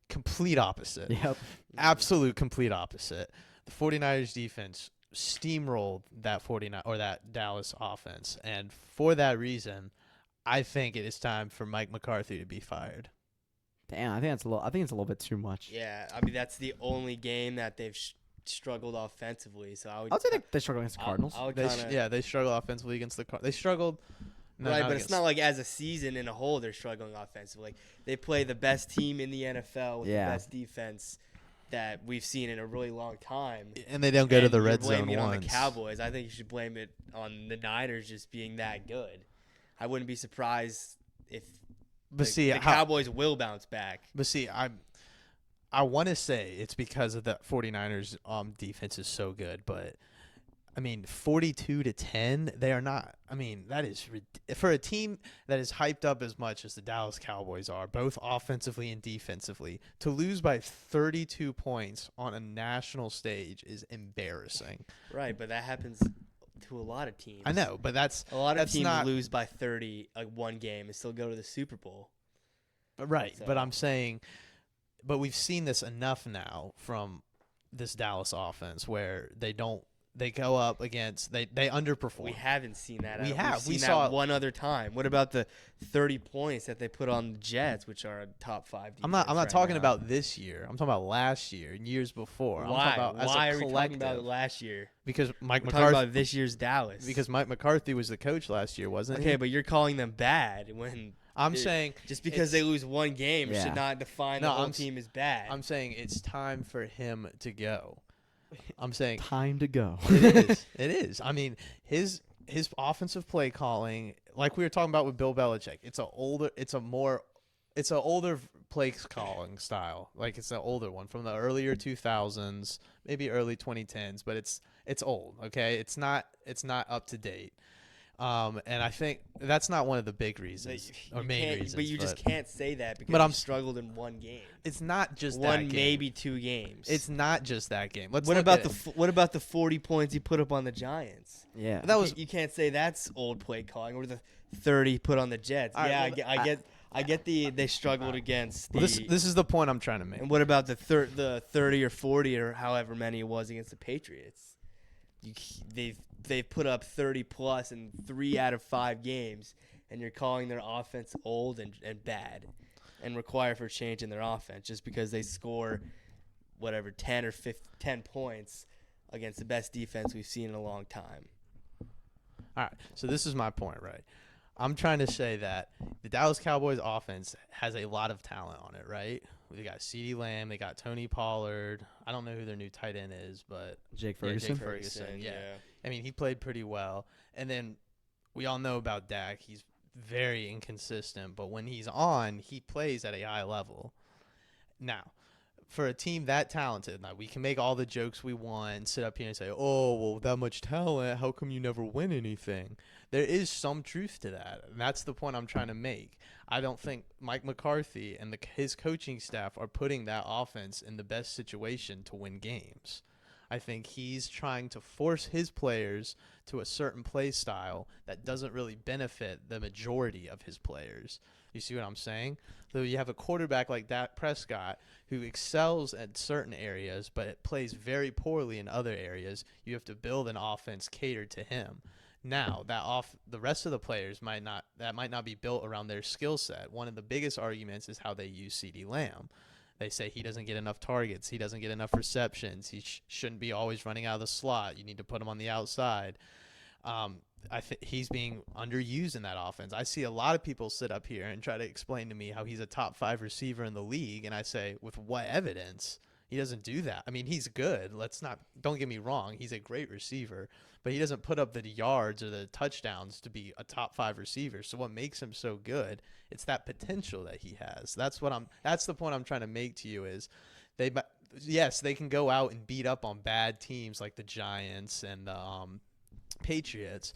Speaker 3: Complete opposite.
Speaker 1: Yep.
Speaker 3: Absolute complete opposite. The 49ers defense steamrolled that Dallas offense, and for that reason, I think it is time for Mike McCarthy to be fired.
Speaker 1: Damn, I think it's a little bit too much.
Speaker 2: Yeah. I mean, that's the only game that they've struggled offensively. So I would.
Speaker 1: I would say they struggle against the Cardinals.
Speaker 2: I would
Speaker 3: They
Speaker 2: kinda,
Speaker 3: they struggle offensively against the They struggled. No,
Speaker 2: right,
Speaker 3: not
Speaker 2: but it's
Speaker 3: against-
Speaker 2: not like as a season in a whole they're struggling offensively. Like they play the best team in the NFL with
Speaker 1: Yeah.
Speaker 2: the best defense that we've seen in a really long time.
Speaker 3: and they don't go to
Speaker 2: And
Speaker 3: the
Speaker 2: you're
Speaker 3: red zone
Speaker 2: blaming it on
Speaker 3: once.
Speaker 2: the Cowboys. I think you should blame it on the Niners just being that good. I wouldn't be surprised if
Speaker 3: But see,
Speaker 2: the Cowboys will bounce back.
Speaker 3: I want to say it's because of the 49ers defense is so good, but I mean 42-10, they are not. I mean, that is for a team that is hyped up as much as the Dallas Cowboys are, both offensively and defensively, to lose by 32 points on a national stage is embarrassing.
Speaker 2: Right, but that happens to a lot of teams.
Speaker 3: I know, but that's
Speaker 2: A lot of
Speaker 3: That's
Speaker 2: teams
Speaker 3: not-
Speaker 2: lose by 30 like one game and still go to the Super Bowl.
Speaker 3: right.
Speaker 2: So-
Speaker 3: But I'm saying, but we've seen this enough now from this Dallas offense where they go up against they underperform.
Speaker 2: We haven't seen that.
Speaker 3: We
Speaker 2: We've
Speaker 3: have. We
Speaker 2: seen
Speaker 3: saw
Speaker 2: that
Speaker 3: it-
Speaker 2: one other time. What about the 30 points that they put on the Jets, which are a top 5 defense?
Speaker 3: I'm not
Speaker 2: right
Speaker 3: talking
Speaker 2: now?
Speaker 3: about this year. I'm talking about last year and years before. I'm
Speaker 2: Why?
Speaker 3: talking about as
Speaker 2: Why
Speaker 3: a
Speaker 2: are we talking
Speaker 3: collective.
Speaker 2: about it last year?
Speaker 3: Because Mike
Speaker 2: We're talking
Speaker 3: McCarthy
Speaker 2: about this year's Dallas.
Speaker 3: because Mike McCarthy was the coach last year, wasn't
Speaker 2: okay,
Speaker 3: he?
Speaker 2: but you're calling them bad when
Speaker 3: I'm
Speaker 2: it-
Speaker 3: saying
Speaker 2: just because they
Speaker 3: it's-
Speaker 2: lose one game
Speaker 1: Yeah.
Speaker 2: should not define
Speaker 3: No,
Speaker 2: the whole
Speaker 3: I'm
Speaker 2: team as bad.
Speaker 3: I'm saying it's time for him to go. I'm saying
Speaker 1: Time to go.
Speaker 3: it is. It is. I mean, his his offensive play calling, like we were talking about with Bill Belichick, it's an older play calling style. Like it's an older one from the earlier 2000s, maybe early 2010s, but it's old. Okay, it's not up to date. And I think that's not one of the big reasons or main reasons.
Speaker 2: But you just can't say that because
Speaker 3: But
Speaker 2: you struggled in one game.
Speaker 3: It's not just
Speaker 2: one,
Speaker 3: that game.
Speaker 2: maybe 2 games.
Speaker 3: It's not just that game.
Speaker 2: What about the 40 points he put up on the Giants?
Speaker 1: Yeah.
Speaker 3: That was
Speaker 2: You can't say that's old play calling, or the 30 put on the Jets.
Speaker 3: All right,
Speaker 2: Yeah, I get they struggled against the.
Speaker 3: well, this is the point I'm trying to make.
Speaker 2: And what about the 30 or 40 or however many it was against the Patriots? They've put up 30 plus in 3 out of 5 games, and you're calling their offense old and bad, and require for change in their offense just because they score whatever 10 or 10 points against the best defense we've seen in a long time.
Speaker 3: All right, so this is my point, right? I'm trying to say that the Dallas Cowboys offense has a lot of talent on it, right? They got CeeDee Lamb, they got Tony Pollard. I don't know who their new tight end is, but
Speaker 1: Jake
Speaker 3: Yeah,
Speaker 1: Ferguson.
Speaker 3: Jake Ferguson, yeah. I mean, he played pretty well. And then we all know about Dak. He's very inconsistent, but when he's on, he plays at a high level. Now, for a team that talented, now we can make all the jokes we want and sit up here and say, oh, well, that much talent, how come you never win anything? There is some truth to that, and that's the point I'm trying to make. I don't think Mike McCarthy and his coaching staff are putting that offense in the best situation to win games. I think he's trying to force his players to a certain play style that doesn't really benefit the majority of his players. You see what I'm saying? So you have a quarterback like Dak Prescott who excels at certain areas but plays very poorly in other areas. You have to build an offense catered to him. Now, the rest of the players might not be built around their skill set. One of the biggest arguments is how they use CeeDee Lamb. They say he doesn't get enough targets. He doesn't get enough receptions. He shouldn't be always running out of the slot. You need to put him on the outside. I think he's being underused in that offense. I see a lot of people sit up here and try to explain to me how he's a top 5 receiver in the league, and I say, with what evidence? He doesn't do that. I mean, he's good. Don't get me wrong. He's a great receiver, but he doesn't put up the yards or the touchdowns to be a top 5 receiver. So what makes him so good? It's that potential that he has. That's the point I'm trying to make to you is they can go out and beat up on bad teams like the Giants and the Patriots,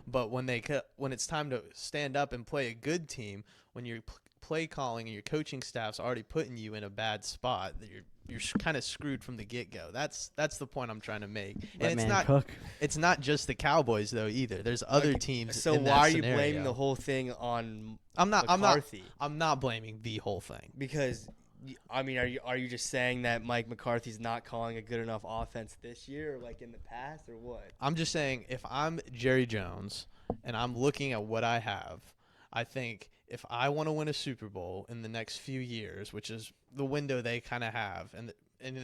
Speaker 3: but when it's time to stand up and play a good team, when your play calling and your coaching staff's already putting you in a bad spot, that you're kind of screwed from the get-go. That's the point I'm trying to make. And it's not just the Cowboys though either. There's other teams.
Speaker 2: So
Speaker 3: in
Speaker 2: why
Speaker 3: that
Speaker 2: are you
Speaker 3: scenario.
Speaker 2: blaming the whole thing on
Speaker 3: McCarthy? I'm not blaming the whole thing.
Speaker 2: Because I mean, are you just saying that Mike McCarthy's not calling a good enough offense this year, or like in the past, or what?
Speaker 3: I'm just saying, if I'm Jerry Jones and I'm looking at what I have, I think if I want to win a Super Bowl in the next few years, which is the window they kind of have, and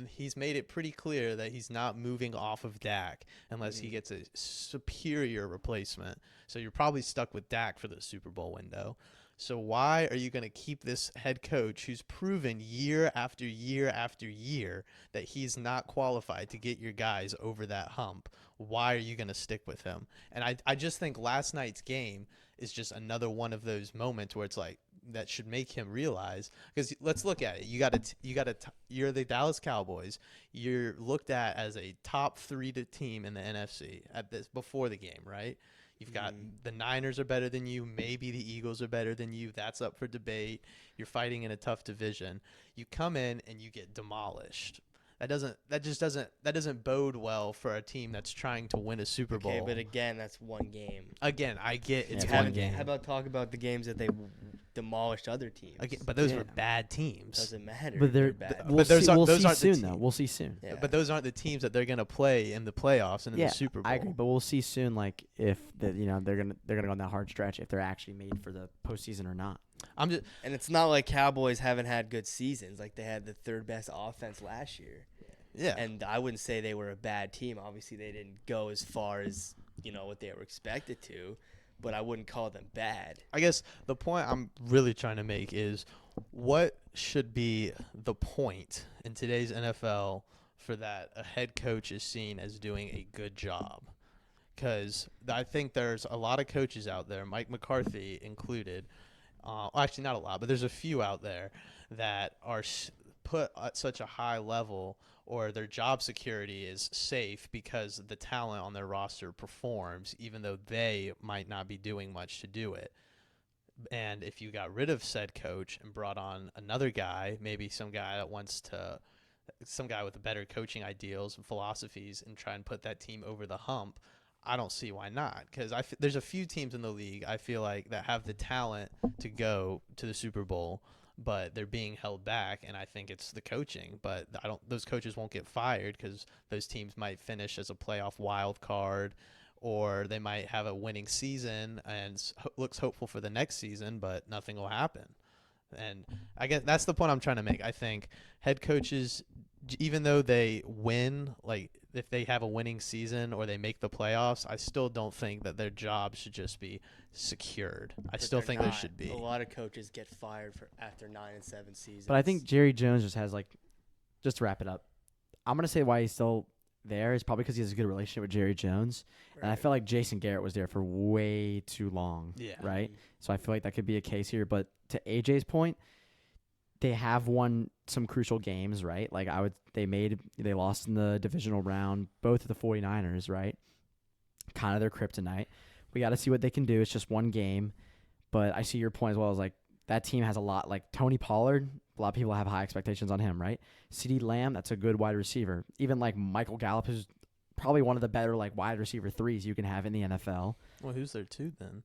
Speaker 3: he's made it pretty clear that he's not moving off of Dak unless he gets a superior replacement. So you're probably stuck with Dak for the Super Bowl window. So why are you going to keep this head coach who's proven year after year after year that he's not qualified to get your guys over that hump? Why are you going to stick with him? And I just think last night's game is just another one of those moments where it's like, that should make him realize, because let's look at it. You're the Dallas Cowboys. You're looked at as a top 3 team in the NFC at this before the game, right? You've got the Niners are better than you. Maybe the Eagles are better than you. That's up for debate. You're fighting in a tough division. You come in and you get demolished. That doesn't bode well for a team that's trying to win a Super Bowl.
Speaker 2: Okay, but again, that's one game.
Speaker 3: Again, I get it's
Speaker 1: Yeah,
Speaker 3: one game.
Speaker 2: How about talk about the games that they demolished other teams?
Speaker 3: Again, but those were bad teams.
Speaker 2: Doesn't matter.
Speaker 1: But
Speaker 2: they're bad.
Speaker 1: we'll
Speaker 3: those
Speaker 1: see,
Speaker 3: aren't-
Speaker 1: we'll
Speaker 3: those
Speaker 1: see
Speaker 3: aren't the
Speaker 1: soon, though.
Speaker 3: team.
Speaker 1: We'll see soon.
Speaker 2: Yeah.
Speaker 3: But those aren't the teams that they're gonna play in the playoffs and in the Super Bowl.
Speaker 1: I agree, but we'll see soon, like if they're gonna go on that hard stretch, if they're actually made for the postseason or not.
Speaker 3: I'm just
Speaker 2: And it's not like Cowboys haven't had good seasons. Like they had the 3rd best offense last year.
Speaker 3: yeah.
Speaker 2: And I wouldn't say they were a bad team. Obviously, they didn't go as far as what they were expected to, but I wouldn't call them bad.
Speaker 3: I guess the point I'm really trying to make is what should be the point in today's NFL for that a head coach is seen as doing a good job. because I think there's a lot of coaches out there, Mike McCarthy included. Actually, not a lot, but there's a few out there that are put at such a high level, or their job security is safe because the talent on their roster performs, even though they might not be doing much to do it. And if you got rid of said coach and brought on another guy, maybe some guy with better coaching ideals and philosophies, and try and put that team over the hump, I don't see why not. Because there's a few teams in the league I feel like that have the talent to go to the Super Bowl, but they're being held back, and I think it's the coaching. But those coaches won't get fired because those teams might finish as a playoff wild card, or they might have a winning season and looks hopeful for the next season, but nothing will happen. And I guess that's the point I'm trying to make. I think head coaches, even though they win, like if they have a winning season or they make the playoffs, I still don't think that their job should just be secured. I still think there should be.
Speaker 2: A lot of coaches get fired after 9 and 7 seasons.
Speaker 1: But I think Jerry Jones just has just to wrap it up, I'm going to say why he's still there is probably because he has a good relationship with Jerry Jones.
Speaker 2: Right.
Speaker 1: And I feel like Jason Garrett was there for way too long.
Speaker 3: Yeah.
Speaker 1: Right? So I feel like that could be a case here. But to AJ's point, they have won some crucial games, right? Like they lost in the divisional round, both of the 49ers, right? Kind of their kryptonite. We got to see what they can do. It's just one game. But I see your point as well as that team has a lot. Like Tony Pollard, a lot of people have high expectations on him, right? CeeDee Lamb, that's a good wide receiver. Even Michael Gallup, who's probably one of the better wide receiver threes you can have in the NFL.
Speaker 3: Well, who's there two then?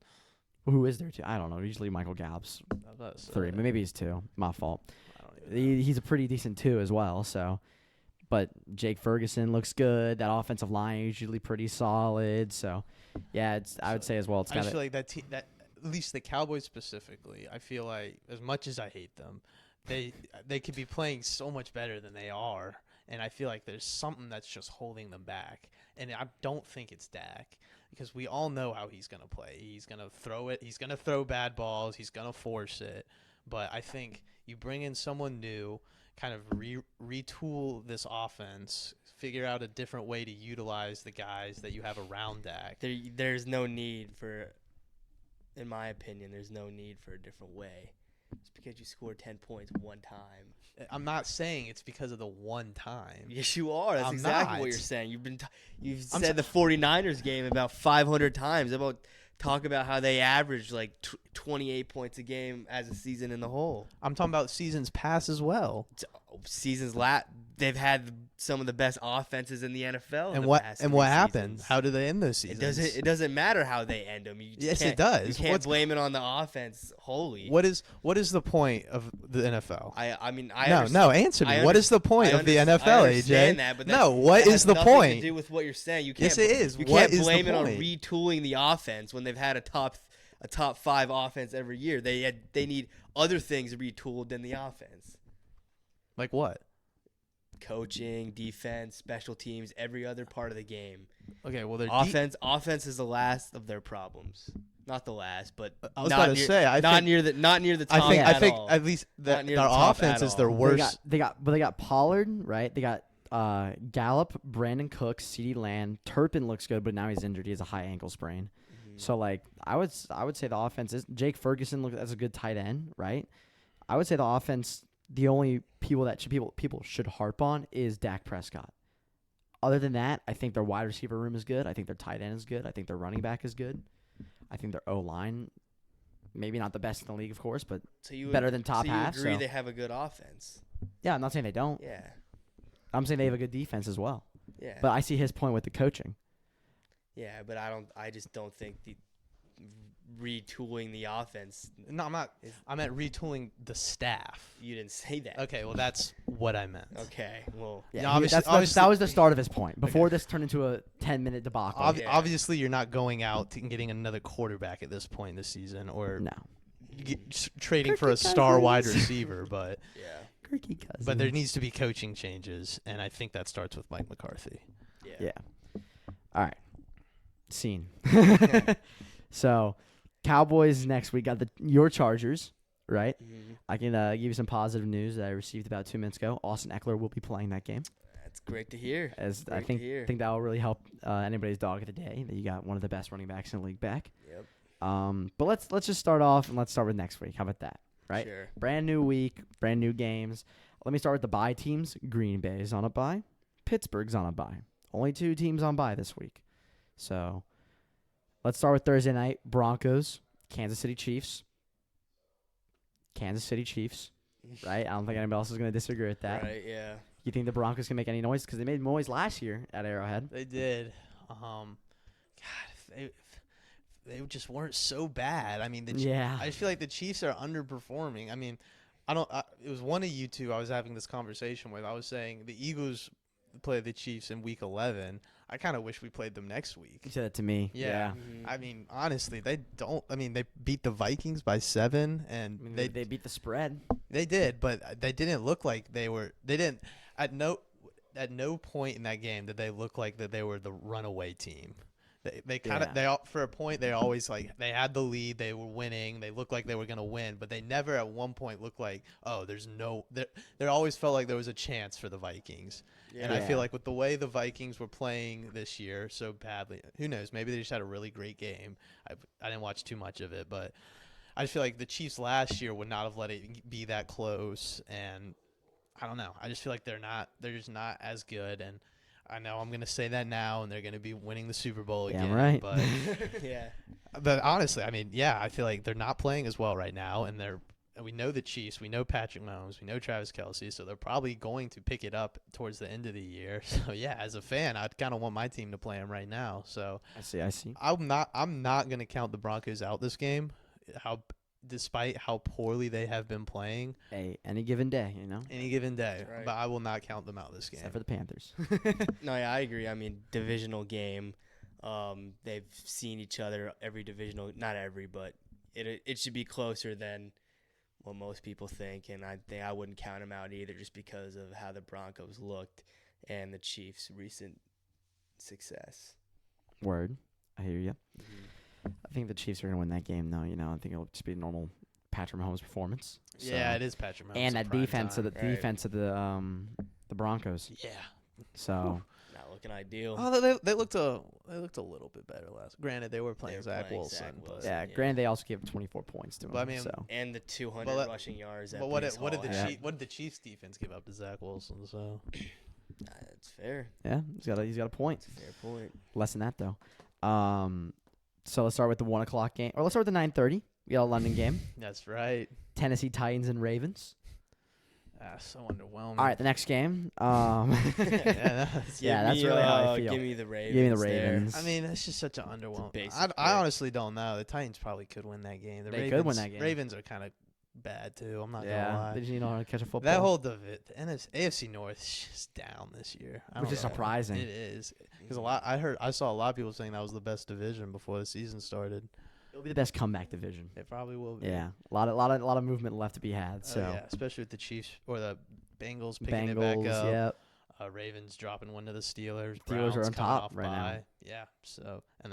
Speaker 1: Who is there two? I don't know. Usually Michael Gallup's three, but maybe he's two. My fault.
Speaker 3: I don't even know.
Speaker 1: He's a pretty decent two as well. So, but Jake Ferguson looks good. That offensive line is usually pretty solid. So, yeah, I would say as well.
Speaker 3: I just feel like that at least the Cowboys specifically, I feel like as much as I hate them, they could be playing so much better than they are, and I feel like there's something that's just holding them back. And I don't think it's Dak, because we all know how he's going to play. He's going to throw it. He's going to throw bad balls. He's going to force it. But I think you bring in someone new, kind of retool this offense, figure out a different way to utilize the guys that you have around Dak.
Speaker 2: There's no need for, in my opinion, there's no need for a different way. It's because you scored 10 points one time.
Speaker 3: I'm not saying it's because of the one time.
Speaker 2: Yes, you are. That's
Speaker 3: I'm
Speaker 2: exactly
Speaker 3: not.
Speaker 2: what you're saying. You've said the 49ers game about 500 times. Talk about how they averaged 28 points a game as a season in the whole.
Speaker 3: I'm talking about seasons past as well.
Speaker 2: They've had some of the best offenses in the NFL.
Speaker 3: And what happened? How do they end those seasons?
Speaker 2: It doesn't matter how they end them.
Speaker 3: Yes, it does.
Speaker 2: You can't blame it on the offense wholly.
Speaker 3: What is the point of the NFL? Answer me. What is the point of the NFL,
Speaker 2: I understand
Speaker 3: AJ?
Speaker 2: that, but
Speaker 3: what is the point?
Speaker 2: To do with what you're saying. You can't,
Speaker 3: yes, it is.
Speaker 2: You
Speaker 3: What
Speaker 2: can't
Speaker 3: is
Speaker 2: blame
Speaker 3: the
Speaker 2: it on
Speaker 3: point?
Speaker 2: retooling the offense when they've had a top 5 offense every year. They need other things retooled than the offense.
Speaker 3: Like what?
Speaker 2: Coaching, defense, special teams, every other part of the game.
Speaker 3: Okay, well, their
Speaker 2: Offense is the last of their problems. Not the last, but
Speaker 3: I was about to say,
Speaker 2: not near the top.
Speaker 3: I think
Speaker 2: all.
Speaker 3: at least
Speaker 2: Not near
Speaker 3: our
Speaker 2: the top
Speaker 3: offense
Speaker 2: at
Speaker 3: is their
Speaker 2: all.
Speaker 3: worst.
Speaker 1: They got Pollard, right? They got Gallup, Brandon Cooks, CeeDee Lamb. Turpin looks good, but now he's injured. He has a high ankle sprain.
Speaker 2: Mm-hmm.
Speaker 1: So I would say the offense is Jake Ferguson looks as a good tight end, right? I would say the offense, the only people that people should harp on is Dak Prescott. Other than that, I think their wide receiver room is good. I think their tight end is good. I think their running back is good. I think their O-line, maybe not the best in the league, of course, but better than top half.
Speaker 2: So you agree they have a good offense?
Speaker 1: Yeah, I'm not saying they don't.
Speaker 2: Yeah.
Speaker 1: I'm saying they have a good defense as well.
Speaker 2: Yeah.
Speaker 1: But I see his point with the coaching.
Speaker 2: Yeah, but I just don't think the retooling the offense.
Speaker 3: No, I'm not. I meant retooling the staff.
Speaker 2: You didn't say that.
Speaker 3: Okay, well, that's what I meant.
Speaker 2: Okay, well.
Speaker 1: Yeah,
Speaker 3: No, obviously-
Speaker 1: that was the start of his point. Before this turned into a 10-minute debacle.
Speaker 2: Yeah.
Speaker 3: Obviously, you're not going out and getting another quarterback at this point in the season, or
Speaker 1: No.
Speaker 3: trading for a star wide receiver, but
Speaker 2: Yeah.
Speaker 1: Kirky Cousins.
Speaker 3: but there needs to be coaching changes, and I think that starts with Mike McCarthy.
Speaker 2: Yeah.
Speaker 1: Yeah. All right. Scene. So, Cowboys next week got your Chargers, right?
Speaker 2: Mm-hmm.
Speaker 1: I can give you some positive news that I received about 2 minutes ago. Austin Eckler will be playing that game.
Speaker 2: That's great to hear.
Speaker 1: As I
Speaker 2: Great to
Speaker 1: think
Speaker 2: hear.
Speaker 1: that will really help anybody's dog of the day that you got one of the best running backs in the league back.
Speaker 2: Yep.
Speaker 1: But let's just start off and let's start with next week. How about that? Right.
Speaker 2: Sure.
Speaker 1: Brand new week, brand new games. Let me start with the bye teams. Green Bay's on a bye. Pittsburgh's on a bye. Only 2 teams on bye this week. So let's start with Thursday night. Broncos, Kansas City Chiefs. Kansas City Chiefs, right? I don't think anybody else is going to disagree with that.
Speaker 2: Right. Yeah.
Speaker 1: You think the Broncos can make any noise? Because they made noise last year at Arrowhead.
Speaker 3: They did. God, if they just weren't so bad. I mean,
Speaker 1: Yeah.
Speaker 3: I just feel like the Chiefs are underperforming. I mean, it was one of you two I was having this conversation with. I was saying the Eagles play the Chiefs in Week 11. I kind of wish we played them next week.
Speaker 1: You said that to me.
Speaker 3: Yeah.
Speaker 2: Mhm.
Speaker 3: I mean, honestly, they don't. I mean, they beat the Vikings by 7, and
Speaker 1: I mean, they beat the spread.
Speaker 3: they did, but they didn't look like they were. They didn't at no point in that game did they look like that they were the runaway team. They kind of
Speaker 1: Yeah.
Speaker 3: they all for a point they always like they had the lead, they were winning, they looked like they were gonna win, but they never at one point looked like there always felt like there was a chance for the Vikings.
Speaker 2: Yeah.
Speaker 3: And I feel
Speaker 1: Yeah.
Speaker 3: like with the way the Vikings were playing this year so badly, who knows? Maybe they just had a really great game. I didn't watch too much of it, but I just feel like the Chiefs last year would not have let it be that close. And I don't know. I just feel like they're just not as good. And I know I'm gonna say that now, and they're gonna be winning the Super Bowl
Speaker 1: Yeah,
Speaker 3: again.
Speaker 1: right.
Speaker 3: But
Speaker 2: yeah.
Speaker 3: but honestly, I mean, yeah, I feel like they're not playing as well right now, and we know the Chiefs, we know Patrick Mahomes, we know Travis Kelce, so they're probably going to pick it up towards the end of the year. So yeah, as a fan, I'd kind of want my team to play them right now. So
Speaker 1: I see.
Speaker 3: I'm not gonna count the Broncos out this game. Despite how poorly they have been playing
Speaker 1: Hey, any given day,
Speaker 3: any given day,
Speaker 2: Right.
Speaker 3: but I will not count them out this game.
Speaker 1: except for the Panthers.
Speaker 2: No, yeah, I agree. I mean, divisional game. They've seen each other every divisional, not every, but it should be closer than what most people think, and I think I wouldn't count them out either, just because of how the Broncos looked and the Chiefs' recent success.
Speaker 1: Word. I hear you. I think the Chiefs are going to win that game, though. I think it'll just be a normal Patrick Mahomes performance.
Speaker 3: Yeah,
Speaker 1: So-
Speaker 3: it is Patrick Mahomes.
Speaker 1: And
Speaker 3: in
Speaker 1: that
Speaker 3: prime
Speaker 1: defense of
Speaker 3: time.
Speaker 1: the
Speaker 2: Right.
Speaker 1: defense of the Broncos.
Speaker 3: Yeah.
Speaker 1: So
Speaker 2: Not looking ideal.
Speaker 3: Oh, they looked a little bit better last. Granted, they were playing
Speaker 2: were
Speaker 3: Zach
Speaker 2: playing
Speaker 3: Wilson,
Speaker 2: Zach
Speaker 3: but
Speaker 2: Wilson.
Speaker 1: yeah,
Speaker 2: Yeah.
Speaker 1: granted they also gave 24 points to him.
Speaker 3: But I mean,
Speaker 1: so
Speaker 2: And the 200
Speaker 3: But let-
Speaker 2: rushing yards. That
Speaker 3: but what
Speaker 2: Brees
Speaker 3: did
Speaker 2: Hall
Speaker 3: the
Speaker 2: had.
Speaker 3: what did the Chiefs defense give up to Zach Wilson? So
Speaker 2: That's fair.
Speaker 1: yeah, he's got a point.
Speaker 2: That's a fair point.
Speaker 1: Less than that though. So let's start with the 1:00 game, or let's start with the 9:30. We got a London game.
Speaker 3: that's right.
Speaker 1: Tennessee Titans and Ravens.
Speaker 3: So underwhelming.
Speaker 1: All right, the next game.
Speaker 3: yeah,
Speaker 1: Yeah, that's really how I feel.
Speaker 2: Give me the Ravens.
Speaker 1: Give me the
Speaker 2: there.
Speaker 1: Ravens.
Speaker 3: I mean, it's just such an underwhelming.
Speaker 2: basic
Speaker 3: I
Speaker 2: pick.
Speaker 3: honestly don't know. The Titans probably could win that game.
Speaker 1: They could win that game.
Speaker 3: Ravens are kind of bad too. I'm not gonna
Speaker 1: yeah,
Speaker 3: lie.
Speaker 1: they just need to know how to catch a football.
Speaker 3: That whole the AFC North is just down this year. I
Speaker 1: Which
Speaker 3: don't
Speaker 1: is
Speaker 3: know.
Speaker 1: surprising.
Speaker 3: It is because I saw a lot of people saying that was the best division before the season started.
Speaker 1: It'll be the best comeback division.
Speaker 3: It probably will be.
Speaker 1: Yeah, a lot of movement left to be had.
Speaker 3: Oh,
Speaker 1: So
Speaker 3: yeah, especially with the Chiefs or the Bengals picking it back
Speaker 1: Bengals,
Speaker 3: up.
Speaker 1: yeah.
Speaker 3: Ravens dropping one to the Steelers.
Speaker 1: Steelers are
Speaker 3: Browns
Speaker 1: on
Speaker 3: coming
Speaker 1: top
Speaker 3: off
Speaker 1: right now.
Speaker 3: bye. Yeah. So and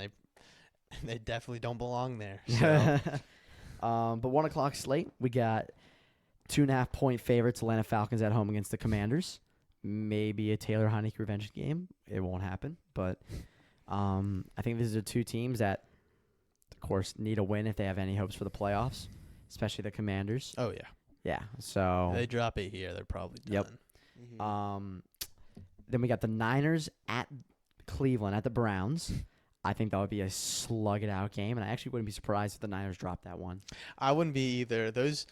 Speaker 3: they definitely don't belong there. So.
Speaker 1: But 1:00 slate, we got 2.5 point favorites. Atlanta Falcons at home against the Commanders. Maybe a Taylor Heineke revenge game. It won't happen, but I think these are 2 teams that, of course, need a win if they have any hopes for the playoffs, especially the Commanders.
Speaker 3: Oh yeah.
Speaker 1: Yeah. So
Speaker 3: They drop it here, they're probably done.
Speaker 1: Yep.
Speaker 2: Mhm.
Speaker 1: then we got the Niners at Cleveland at the Browns. I think that would be a slug it out game, and I actually wouldn't be surprised if the Niners dropped that one.
Speaker 3: I wouldn't be either. Those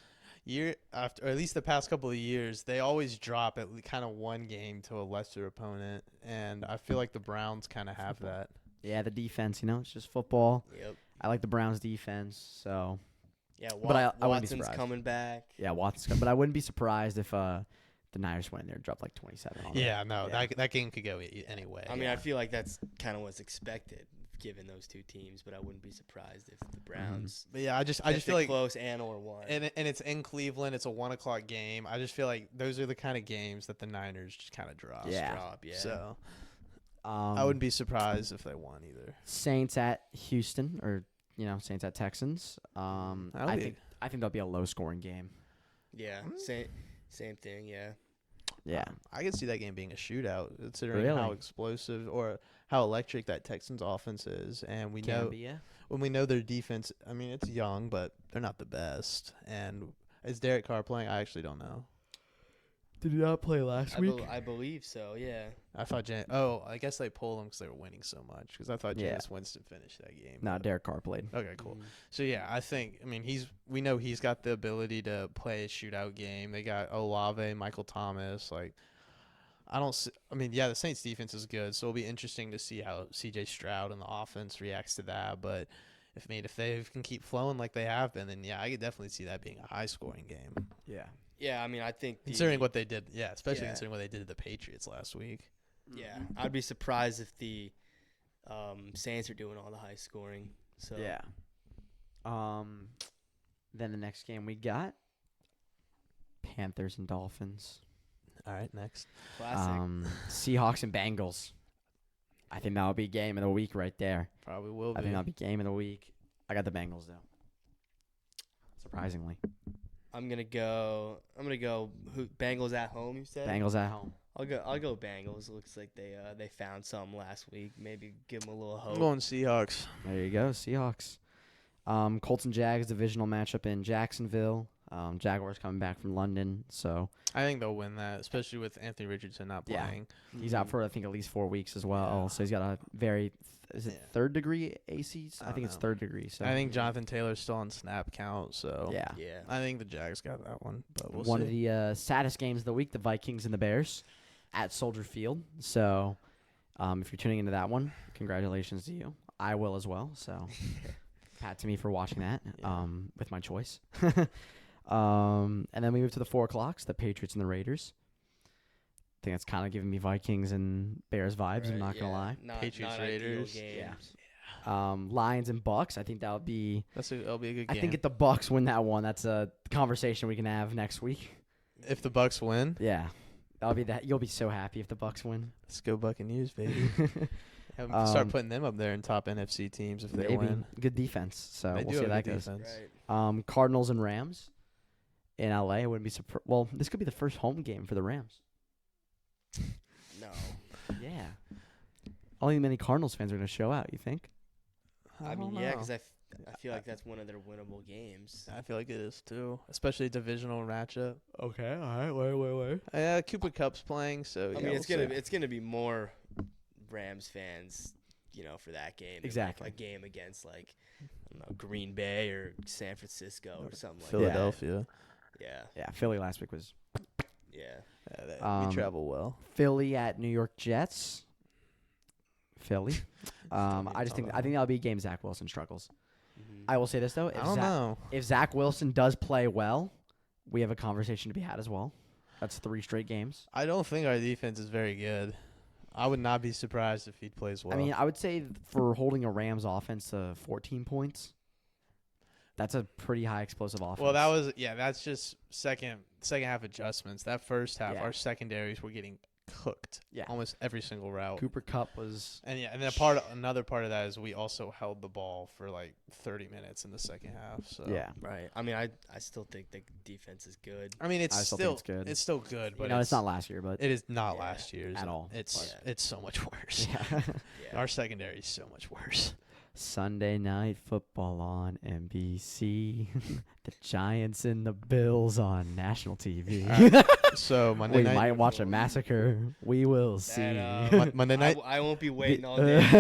Speaker 3: after, or at least the past couple of years, they always drop at kind of one game to a lesser opponent, and I feel like the Browns kind of have that.
Speaker 1: Yeah, the defense, it's just football.
Speaker 2: Yep.
Speaker 1: I like the Browns defense, so
Speaker 2: Yeah,
Speaker 1: But I wouldn't be
Speaker 2: Watson's
Speaker 1: surprised.
Speaker 2: coming back.
Speaker 1: yeah, Watson's. But I wouldn't be surprised if the Niners went in there and dropped like 27 on them.
Speaker 3: Yeah, no,
Speaker 2: Yeah.
Speaker 3: that game could go anyway.
Speaker 2: I mean,
Speaker 3: yeah.
Speaker 2: I feel like that's kind of what's expected given those 2 teams, but I wouldn't be surprised if the Browns
Speaker 3: But yeah, I just
Speaker 2: kept
Speaker 3: feel
Speaker 2: it
Speaker 3: like
Speaker 2: close and/or won.
Speaker 3: and it's in Cleveland. It's a 1:00 game. I just feel like those are the kind of games that the Niners just kind of drop.
Speaker 1: Yeah.
Speaker 2: Drop, yeah.
Speaker 3: So I wouldn't be surprised if they won either.
Speaker 1: Saints at Houston, or Saints at Texans.
Speaker 3: That'll
Speaker 1: I
Speaker 3: be-
Speaker 1: think that'll be a low scoring game.
Speaker 2: Yeah, same thing. Yeah.
Speaker 1: Yeah.
Speaker 3: I could see that game being a shootout, considering how
Speaker 1: Really?
Speaker 3: explosive or how electric that Texans offense is, and we know
Speaker 1: yeah.
Speaker 3: when we know their defense. I mean, it's young, but they're not the best. And is Derek Carr playing? I actually don't know.
Speaker 1: Did he not play last
Speaker 2: I believe so. Yeah.
Speaker 3: I thought I guess they pulled him because they were winning so much. Because I thought
Speaker 1: Yeah.
Speaker 3: Jameis Winston finished that game.
Speaker 1: No,
Speaker 3: but-
Speaker 1: Derek Carr played.
Speaker 3: Okay, cool.
Speaker 2: Mhm.
Speaker 3: So yeah, I mean we know he's got the ability to play a shootout game. They got Olave, Michael Thomas. Like I mean, yeah, the Saints defense is good, so it'll be interesting to see how CJ Stroud and the offense reacts to that. But if they can keep flowing like they have been, then yeah, I could definitely see that being a high scoring game.
Speaker 1: Yeah.
Speaker 2: Yeah, I mean, I think
Speaker 3: Considering what they did, yeah, especially
Speaker 2: Yeah.
Speaker 3: considering what they did to the Patriots last week.
Speaker 2: Yeah, I'd be surprised if the Saints are doing all the high scoring. So
Speaker 1: Yeah. Then the next game we got Panthers and Dolphins.
Speaker 3: All right, next.
Speaker 2: classic.
Speaker 1: Seahawks and Bengals. I think that'll be game of the week right there.
Speaker 3: Probably will
Speaker 1: I
Speaker 3: be.
Speaker 1: think that'll be game of the week. I got the Bengals though. Surprisingly,
Speaker 2: I'm gonna go. Bengals at home. You said.
Speaker 1: Bengals at home.
Speaker 2: I'll go Bengals. Looks like they found something last week. Maybe give them a little
Speaker 3: I'm
Speaker 2: hope.
Speaker 3: going Seahawks.
Speaker 1: There you go, Seahawks. Colts and Jags divisional matchup in Jacksonville. Jaguars coming back from London, so
Speaker 3: I think they'll win that, especially with Anthony Richardson not
Speaker 1: Yeah.
Speaker 3: playing.
Speaker 1: he's out for I think at least 4 weeks as well.
Speaker 3: Yeah.
Speaker 1: So he's got a very is it
Speaker 3: Yeah.
Speaker 1: third degree ACs? I
Speaker 3: I
Speaker 1: think it's
Speaker 3: don't
Speaker 1: third degree. So
Speaker 3: I think Jonathan Taylor's still on snap count, so
Speaker 1: yeah.
Speaker 2: Yeah.
Speaker 3: I think the Jags got that one, but we'll
Speaker 1: One
Speaker 3: see.
Speaker 1: of the saddest games of the week, the Vikings and the Bears at Soldier Field. So if you're tuning into that one, congratulations to you. I will as well. So pat to me for watching that
Speaker 3: Yeah.
Speaker 1: with my choice. And then we move to the 4 o'clocks, the Patriots and the Raiders. I think that's kind of giving me Vikings and Bears vibes. I'm
Speaker 2: Right,
Speaker 1: not going to
Speaker 2: yeah.
Speaker 1: lie.
Speaker 3: Patriots,
Speaker 2: not ideal
Speaker 3: Raiders.
Speaker 2: games.
Speaker 1: Lions and Bucks. I think that'll be.
Speaker 3: That'll be a good
Speaker 1: I
Speaker 3: game.
Speaker 1: think if the Bucks win that one, that's a conversation we can have next week.
Speaker 3: if the Bucks win,
Speaker 1: Yeah, that'll be that. You'll be so happy if the Bucks win.
Speaker 3: let's go Buccaneers, baby. Start
Speaker 1: Um,
Speaker 3: putting them up there in top NFC teams if they
Speaker 1: Maybe
Speaker 3: win.
Speaker 1: good defense. So
Speaker 3: They
Speaker 1: we'll
Speaker 3: do
Speaker 1: see how
Speaker 3: have
Speaker 1: that
Speaker 3: good
Speaker 1: goes.
Speaker 3: defense.
Speaker 2: Right.
Speaker 1: Cardinals and Rams in LA. I wouldn't be surprised. Well, this could be the first home game for the Rams.
Speaker 2: No.
Speaker 1: Yeah. Only many Cardinals fans are going to show out. You think?
Speaker 2: I mean,
Speaker 3: don't
Speaker 2: yeah,
Speaker 3: know.
Speaker 2: because I feel like that's one of their winnable games.
Speaker 3: I feel like it is too, especially a divisional matchup.
Speaker 1: Okay. All right. Wait.
Speaker 3: Yeah, Cooper Cup's playing, so
Speaker 2: I
Speaker 3: yeah,
Speaker 2: mean, it's
Speaker 3: we'll
Speaker 2: gonna
Speaker 3: see.
Speaker 2: it's gonna be more Rams fans, for that game. than, like,
Speaker 1: Exactly.
Speaker 2: a game against I don't know, Green Bay or San Francisco or something like
Speaker 3: Philadelphia.
Speaker 2: that. Yeah.
Speaker 1: Yeah. Philly last week was
Speaker 2: Yeah.
Speaker 3: We travel well.
Speaker 1: Philly at New York Jets. Philly. I think that'll be a game Zach Wilson struggles.
Speaker 2: Mhm.
Speaker 1: I will say this though.
Speaker 3: I don't know.
Speaker 1: If Zach Wilson does play well, we have a conversation to be had as well. That's 3 straight games.
Speaker 3: I don't think our defense is very good. I would not be surprised if he plays well.
Speaker 1: I mean, I would say for holding a Rams offense to 14 points, that's a pretty high explosive offense.
Speaker 3: well, that's just second half adjustments. That first half,
Speaker 1: Yeah.
Speaker 3: our secondaries were getting cooked.
Speaker 1: Yeah.
Speaker 3: Almost every single route.
Speaker 1: Cooper Kupp was.
Speaker 3: And yeah, and then another part of that is we also held the ball for like 30 minutes in the second half. So
Speaker 1: Yeah.
Speaker 2: Right. I mean, I still think the defense is good.
Speaker 3: I mean,
Speaker 1: I still think it's good.
Speaker 3: It's still good, but
Speaker 1: It's not last year, but
Speaker 3: It is not
Speaker 2: Yeah,
Speaker 3: last year's
Speaker 1: at all.
Speaker 3: It's
Speaker 2: but-
Speaker 3: it's so much worse.
Speaker 1: yeah.
Speaker 2: Yeah.
Speaker 3: Our secondary is so much worse.
Speaker 1: Sunday night football on NBC. The Giants and the Bills on national TV.
Speaker 3: So Monday
Speaker 1: We
Speaker 3: night,
Speaker 1: might watch a massacre. We will see.
Speaker 3: Monday night.
Speaker 2: I won't be waiting all day for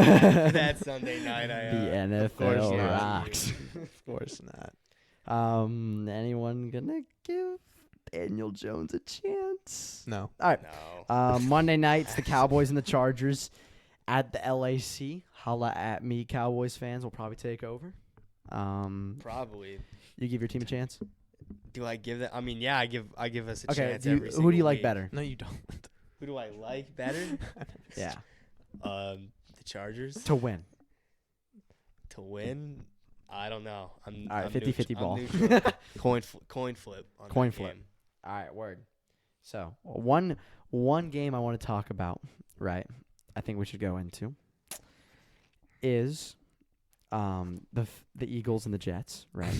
Speaker 2: that Sunday night.
Speaker 1: The
Speaker 3: course
Speaker 1: NFL
Speaker 3: not.
Speaker 1: rocks.
Speaker 3: Of course not.
Speaker 1: Anyone gonna give Daniel Jones a chance?
Speaker 3: No.
Speaker 1: All right.
Speaker 2: No.
Speaker 1: Monday nights, the Cowboys and the Chargers at the LAC. Holla at me, Cowboys fans. Will probably take over.
Speaker 2: Probably.
Speaker 1: You give your team a chance.
Speaker 2: Do I give that? I mean, yeah, I give us a
Speaker 1: Okay.
Speaker 2: chance.
Speaker 1: Who
Speaker 2: every
Speaker 1: do
Speaker 2: single
Speaker 1: you like
Speaker 2: week.
Speaker 1: better?
Speaker 3: No, you don't.
Speaker 2: Who do I like better?
Speaker 1: Yeah.
Speaker 2: The Chargers
Speaker 1: To win.
Speaker 2: to win. I don't know. I'm
Speaker 1: All right,
Speaker 2: I'm
Speaker 1: 50-50
Speaker 2: neutral.
Speaker 1: ball.
Speaker 2: I'm neutral. coin flip. On
Speaker 1: Coin
Speaker 2: that
Speaker 1: flip.
Speaker 2: game.
Speaker 1: All right, word. So one game I want to talk about, right? I think we should go into is the Eagles and the Jets, right?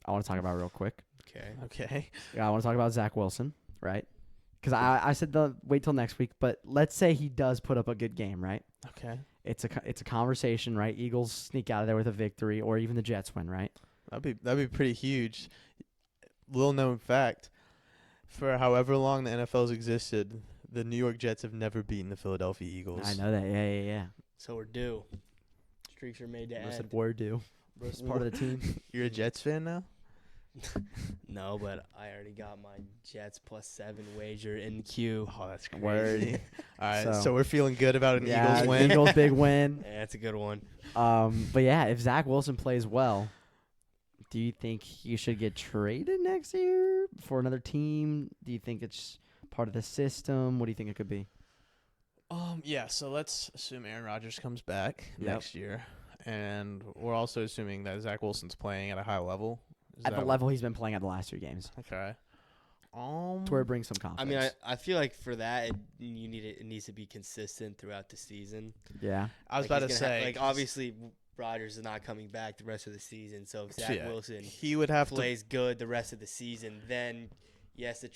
Speaker 1: I want to talk about it real quick.
Speaker 2: Okay.
Speaker 3: Okay.
Speaker 1: Yeah, I want to talk about Zach Wilson, right? because I said wait till next week, but let's say he does put up a good game, right?
Speaker 3: Okay.
Speaker 1: It's a conversation, right? Eagles sneak out of there with a victory, or even the Jets win, right?
Speaker 3: That'd be pretty huge. Little known fact: for however long the NFL's existed, the New York Jets have never beaten the Philadelphia Eagles.
Speaker 1: I know that. Yeah.
Speaker 2: So we're due. Streaks are made to
Speaker 1: Most
Speaker 2: end.
Speaker 1: of we're due. It's part of the team.
Speaker 3: You're a Jets fan now?
Speaker 2: No, but I already got my Jets +7 wager in the queue.
Speaker 3: Oh, that's crazy.
Speaker 1: Word.
Speaker 3: All right,
Speaker 1: So-
Speaker 3: so we're feeling good about an
Speaker 1: Yeah,
Speaker 3: Eagles win.
Speaker 1: Eagles big win.
Speaker 2: Yeah, that's a good one.
Speaker 1: But yeah, if Zach Wilson plays well, do you think he should get traded next year for another team? Do you think it's part of the system? What do you think it could be?
Speaker 3: Yeah, so let's assume Aaron Rodgers comes back
Speaker 1: Yep.
Speaker 3: next year. And we're also assuming that Zach Wilson's playing at a high level. Is
Speaker 1: At the
Speaker 3: that-
Speaker 1: level he's been playing at the last 2 games.
Speaker 3: Okay.
Speaker 1: It's where it brings some confidence.
Speaker 2: I mean, I feel like for that, it needs to be consistent throughout the season.
Speaker 1: yeah.
Speaker 3: I was
Speaker 2: Like,
Speaker 3: about
Speaker 2: he's
Speaker 3: to
Speaker 2: gonna
Speaker 3: say,
Speaker 2: like obviously Rodgers is not coming back the rest of the season. So if
Speaker 3: so
Speaker 2: Zach
Speaker 3: yeah,
Speaker 2: Wilson
Speaker 3: he would have to.
Speaker 2: plays good the rest of the season, then yes, the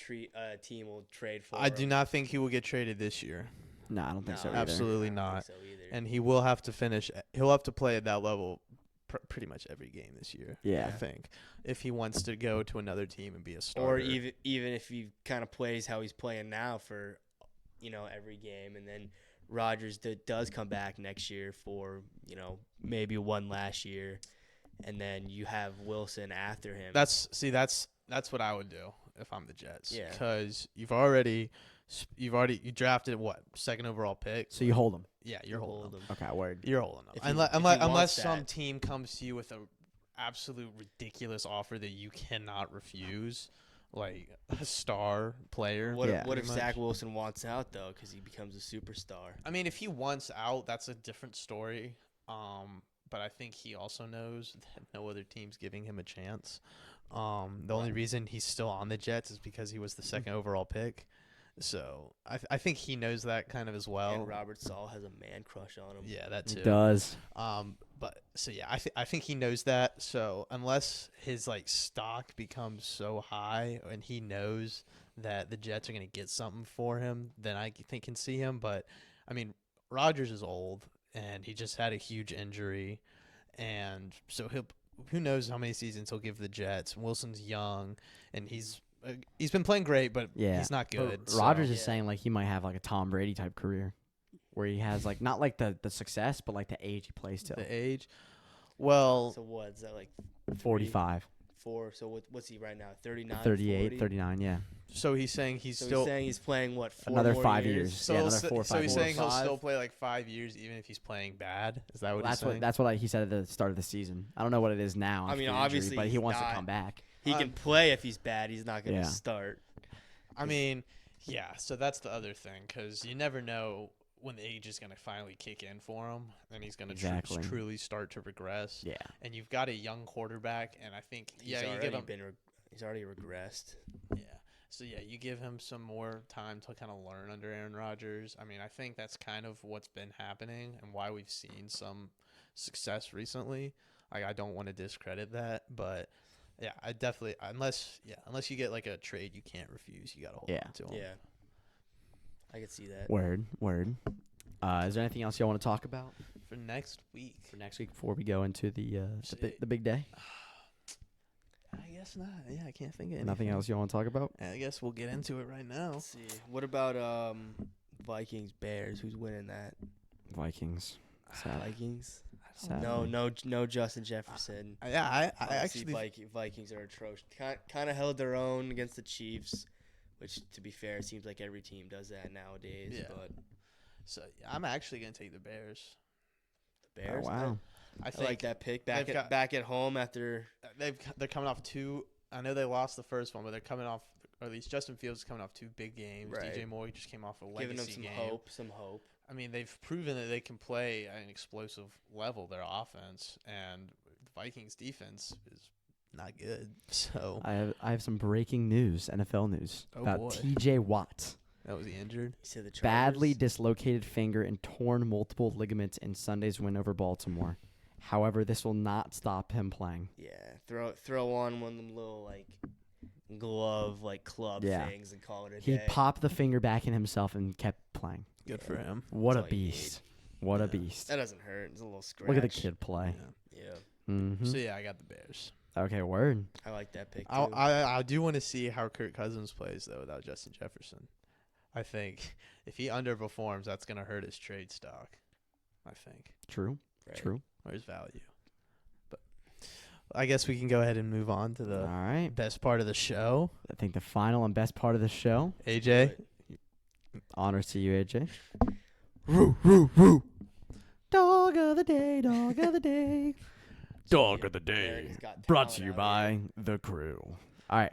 Speaker 2: team will trade for.
Speaker 3: I do
Speaker 2: him.
Speaker 3: not think he will get traded this year.
Speaker 1: No, I don't think
Speaker 2: No,
Speaker 1: so either.
Speaker 3: Absolutely
Speaker 2: I don't
Speaker 3: not.
Speaker 2: think so either.
Speaker 3: And he will have to finish. He'll have to play at that level pretty much every game this year.
Speaker 1: Yeah.
Speaker 3: I think if he wants to go to another team and be a
Speaker 2: or
Speaker 3: starter.
Speaker 2: even if he kind of plays how he's playing now for, every game, and then Rodgers does come back next year for maybe one last year, and then you have Wilson after him.
Speaker 3: That's what I would do if I'm the Jets.
Speaker 2: Yeah.
Speaker 3: Because you drafted what, 2nd overall pick.
Speaker 1: So you hold him.
Speaker 3: Yeah, you're holding him.
Speaker 1: Okay, word.
Speaker 3: You're holding them.
Speaker 2: If he-
Speaker 3: Unless
Speaker 2: if he wants
Speaker 3: unless some
Speaker 2: that.
Speaker 3: team comes to you with a absolute ridiculous offer that you cannot refuse, like a star player.
Speaker 2: what
Speaker 1: Yeah.
Speaker 2: what if
Speaker 3: pretty
Speaker 2: Zach
Speaker 3: much.
Speaker 2: Wilson wants out though, because he becomes a superstar?
Speaker 3: I mean, if he wants out, that's a different story. But I think he also knows that no other team's giving him a chance. The only reason he's still on the Jets is because he was the 2nd overall pick. So I think he knows that kind of as well.
Speaker 2: And Robert Saul has a man crush on him.
Speaker 3: Yeah, that too.
Speaker 1: It does.
Speaker 3: But so yeah, I think he knows that. So unless his stock becomes so high and he knows that the Jets are going to get something for him, then I think can see him. But I mean, Rodgers is old and he just had a huge injury, and so who knows how many seasons he'll give the Jets. Wilson's young and he's been playing great, but
Speaker 1: Yeah.
Speaker 3: he's not good.
Speaker 1: But Rodgers
Speaker 3: so.
Speaker 1: is saying like he might have like a Tom Brady type career, where he has like not like the success, but like the age he plays till.
Speaker 3: The age. Well,
Speaker 2: So what is that, like
Speaker 1: 45,
Speaker 2: 4? So what's he right now? 39,
Speaker 1: 38,
Speaker 2: 40?
Speaker 1: 39, yeah.
Speaker 3: so he's saying he's
Speaker 2: So
Speaker 3: still
Speaker 2: he's saying he's playing what, 4
Speaker 1: Another
Speaker 2: more
Speaker 1: 5 years.
Speaker 3: So,
Speaker 1: Yeah,
Speaker 3: he'll
Speaker 1: another
Speaker 3: s-
Speaker 1: 4 or
Speaker 3: so
Speaker 1: 5
Speaker 3: he's
Speaker 1: years.
Speaker 3: saying he'll
Speaker 2: 5?
Speaker 3: still play like 5 years even if he's playing bad. Is that what
Speaker 1: That's
Speaker 3: he's saying?
Speaker 1: what he said at the start of the season. I don't know what it is now.
Speaker 2: I mean,
Speaker 1: after the injury,
Speaker 2: obviously
Speaker 1: but he
Speaker 2: he's
Speaker 1: wants to
Speaker 2: not-
Speaker 1: come back.
Speaker 2: He can play if he's bad. He's not going to
Speaker 1: Yeah.
Speaker 2: start.
Speaker 3: I mean, yeah. So that's the other thing, because you never know when the age is going to finally kick in for him, and he's going to
Speaker 1: Exactly.
Speaker 3: truly start to regress.
Speaker 1: Yeah.
Speaker 3: And you've got a young quarterback, and I think
Speaker 2: He's
Speaker 3: you
Speaker 2: already
Speaker 3: give him
Speaker 2: he's already regressed.
Speaker 3: yeah. So yeah, you give him some more time to kind of learn under Aaron Rodgers. I mean, I think that's kind of what's been happening and why we've seen some success recently. I don't want to discredit that, but yeah, I definitely unless you get like a trade you can't refuse, you gotta hold
Speaker 1: Yeah.
Speaker 3: on to him.
Speaker 2: Yeah. I could see that.
Speaker 1: Word. Is there anything else y'all want to talk about
Speaker 3: For next week,
Speaker 1: for next week before we go into the
Speaker 3: Say-
Speaker 1: the big day?
Speaker 3: I guess not. Yeah, I can't think of anything.
Speaker 1: Nothing else y'all want to talk about?
Speaker 3: I guess we'll get into it right now.
Speaker 2: Let's see. What about Vikings Bears? Who's winning that?
Speaker 1: Vikings. Sad.
Speaker 2: Vikings?
Speaker 1: Sad.
Speaker 2: No Justin Jefferson.
Speaker 3: Yeah, I
Speaker 2: Obviously,
Speaker 3: actually
Speaker 2: Vikings are atrocious. Kind of held their own against the Chiefs, which, to be fair, it seems like every team does that nowadays.
Speaker 3: Yeah.
Speaker 2: But
Speaker 3: so I'm actually gonna take the Bears.
Speaker 2: the Bears,
Speaker 1: Oh, wow.
Speaker 3: I
Speaker 2: I
Speaker 3: think
Speaker 2: like that pick.
Speaker 3: they've got-
Speaker 2: Back at home after.
Speaker 3: they're coming off two. I know they lost the first one, but they're coming off, or at least Justin Fields is coming off 2 big games.
Speaker 2: Right.
Speaker 3: DJ Moore just came off a legacy
Speaker 2: Giving them some
Speaker 3: game.
Speaker 2: hope.
Speaker 3: I mean, they've proven that they can play at an explosive level, their offense, and the Vikings defense is not good. So
Speaker 1: I have some breaking news, NFL news
Speaker 3: Oh,
Speaker 1: about
Speaker 3: boy.
Speaker 1: T.J. Watt.
Speaker 3: that was he injured.
Speaker 2: You said the Chargers?
Speaker 1: Badly dislocated finger and torn multiple ligaments in Sunday's win over Baltimore. However, this will not stop him playing.
Speaker 2: Yeah, throw on one of them little glove like club
Speaker 1: Yeah.
Speaker 2: things and call it a
Speaker 1: He
Speaker 2: day.
Speaker 1: popped the finger back in himself and kept playing.
Speaker 3: Good for him.
Speaker 1: What a
Speaker 2: all you need.
Speaker 1: beast! What a
Speaker 3: Yeah.
Speaker 1: beast!
Speaker 2: That doesn't hurt. It's a little scratch.
Speaker 1: Look at the kid play.
Speaker 3: Yeah.
Speaker 2: Yeah,
Speaker 1: Mm-hmm.
Speaker 3: So yeah, I got the Bears.
Speaker 1: Okay, word.
Speaker 2: I like that pick too.
Speaker 3: I do want to see how Kirk Cousins plays though without Justin Jefferson. I think if he underperforms, that's gonna hurt his trade stock. I think,
Speaker 1: True.
Speaker 2: Right.
Speaker 1: True.
Speaker 3: or his value. But I guess we can go ahead and move on to
Speaker 1: All
Speaker 3: the
Speaker 1: right.
Speaker 3: best part of the show.
Speaker 1: I think the final and best part of the show.
Speaker 3: AJ,
Speaker 1: Honors to you, AJ.
Speaker 3: Roo, roo, roo.
Speaker 1: Dog of the day. Dog of the day. Dog of the
Speaker 2: America's Got
Speaker 1: Brought
Speaker 2: Talent
Speaker 1: to you
Speaker 2: out
Speaker 1: by the crew. All right.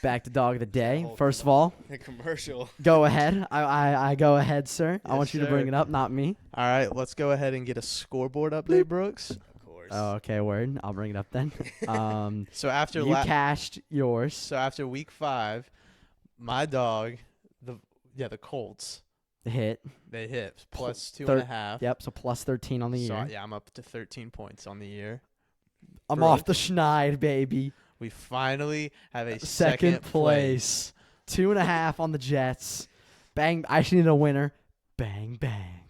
Speaker 1: Back to dog of the day.
Speaker 2: whole
Speaker 1: First of all,
Speaker 2: here. The commercial.
Speaker 1: go ahead. I go ahead, sir. I
Speaker 3: Yes,
Speaker 1: want you to
Speaker 3: sir.
Speaker 1: bring it up, not me.
Speaker 3: All right, let's go ahead and get a scoreboard update, Brooks.
Speaker 2: Of course.
Speaker 1: Oh, okay, word. I'll bring it up then.
Speaker 3: So after
Speaker 1: You cashed yours.
Speaker 3: so after week 5, my dog, the Colts,
Speaker 1: Hit.
Speaker 3: they hit plus
Speaker 1: Thir-
Speaker 3: 2.5.
Speaker 1: Yep, so plus 13 on the
Speaker 3: So
Speaker 1: year.
Speaker 3: yeah, I'm up to 13 points on the year.
Speaker 1: I'm
Speaker 3: Brooke.
Speaker 1: off the schneid, baby.
Speaker 3: We finally have a
Speaker 1: Second place. 2.5 on the Jets. Bang. I actually need a winner. Bang, bang.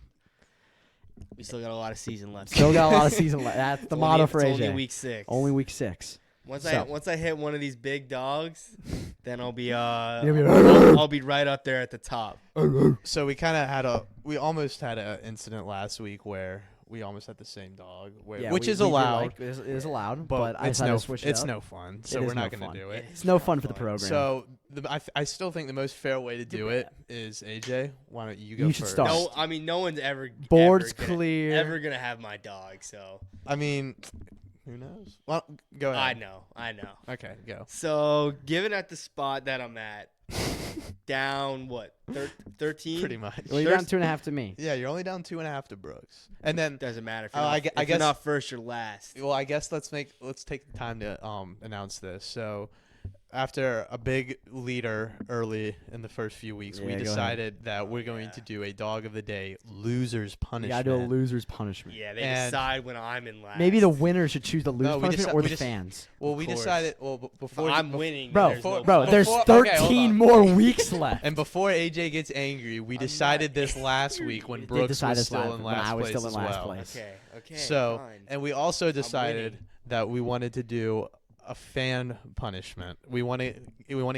Speaker 2: We still got a lot of season left.
Speaker 1: Still got a lot of season left. That's the
Speaker 2: It's
Speaker 1: motto
Speaker 2: only-
Speaker 1: for
Speaker 2: it's
Speaker 1: AJ.
Speaker 2: Only week 6.
Speaker 1: Only week 6.
Speaker 2: Once
Speaker 1: So.
Speaker 2: I hit one of these big dogs, then I'll be
Speaker 1: You'll be-
Speaker 2: I'll be right up there at the top.
Speaker 3: So we almost had an incident last week where we almost had the same dog,
Speaker 1: Yeah,
Speaker 3: which
Speaker 1: we-
Speaker 3: is
Speaker 1: we did
Speaker 3: allowed.
Speaker 1: like- it is allowed, but I
Speaker 3: it's
Speaker 1: decided
Speaker 3: no
Speaker 1: to switch it
Speaker 3: it's
Speaker 1: up.
Speaker 3: no fun. So
Speaker 1: It
Speaker 3: we're
Speaker 1: is
Speaker 3: not
Speaker 1: no
Speaker 3: going
Speaker 1: fun.
Speaker 3: to do it.
Speaker 1: It's no fun for the program.
Speaker 3: So I still think the most fair way to do it is AJ. Why don't you go
Speaker 1: You should
Speaker 3: first?
Speaker 1: start.
Speaker 2: No, I mean no one's ever
Speaker 1: Board's
Speaker 2: ever gonna,
Speaker 1: clear.
Speaker 2: ever gonna have my dog. So
Speaker 3: I mean, who knows? Well, go
Speaker 2: I
Speaker 3: ahead.
Speaker 2: know.
Speaker 3: Okay, go.
Speaker 2: So given at the spot that I'm at, down what 13?
Speaker 3: Pretty much.
Speaker 1: well, you're down
Speaker 2: there's-
Speaker 1: 2.5 to me.
Speaker 3: Yeah, you're only down 2.5 to Brooks, and then
Speaker 2: Doesn't matter. If
Speaker 3: Oh,
Speaker 2: you're, not,
Speaker 3: I gue- I
Speaker 2: if you're
Speaker 3: guess-
Speaker 2: not first, you're last.
Speaker 3: well, I guess let's take the time to announce this. So, after a big leader early in the first few weeks, we
Speaker 1: Yeah, go ahead.
Speaker 3: decided that we're going
Speaker 2: Yeah.
Speaker 3: to do a dog of the day losers
Speaker 1: You
Speaker 3: punishment.
Speaker 1: gotta do a loser's punishment.
Speaker 2: Yeah, they
Speaker 3: And-
Speaker 2: decide when I'm in last.
Speaker 1: Maybe the winner should choose the loser
Speaker 3: No, we
Speaker 1: punishment
Speaker 3: deci-
Speaker 1: or
Speaker 3: we
Speaker 1: the
Speaker 3: just-
Speaker 1: fans.
Speaker 3: Well, we
Speaker 2: course.
Speaker 3: decided. Well,
Speaker 2: If
Speaker 3: before
Speaker 2: I'm
Speaker 3: bef-
Speaker 2: winning.
Speaker 1: Bro,
Speaker 2: there's no
Speaker 1: bro,
Speaker 2: point.
Speaker 1: there's
Speaker 3: Before- okay, hold
Speaker 1: 13
Speaker 3: on.
Speaker 1: more weeks left.
Speaker 3: And before AJ gets angry, we decided this last week when
Speaker 1: We did
Speaker 3: Brooks
Speaker 1: decide
Speaker 3: was
Speaker 1: this
Speaker 3: still
Speaker 1: last-
Speaker 3: in
Speaker 1: when
Speaker 3: last
Speaker 1: I was
Speaker 3: place
Speaker 1: still in
Speaker 3: as
Speaker 1: last
Speaker 3: well.
Speaker 1: place.
Speaker 2: Okay.
Speaker 3: So,
Speaker 2: fine.
Speaker 3: and we also decided
Speaker 2: winning.
Speaker 3: that we wanted to do a fan punishment. We want to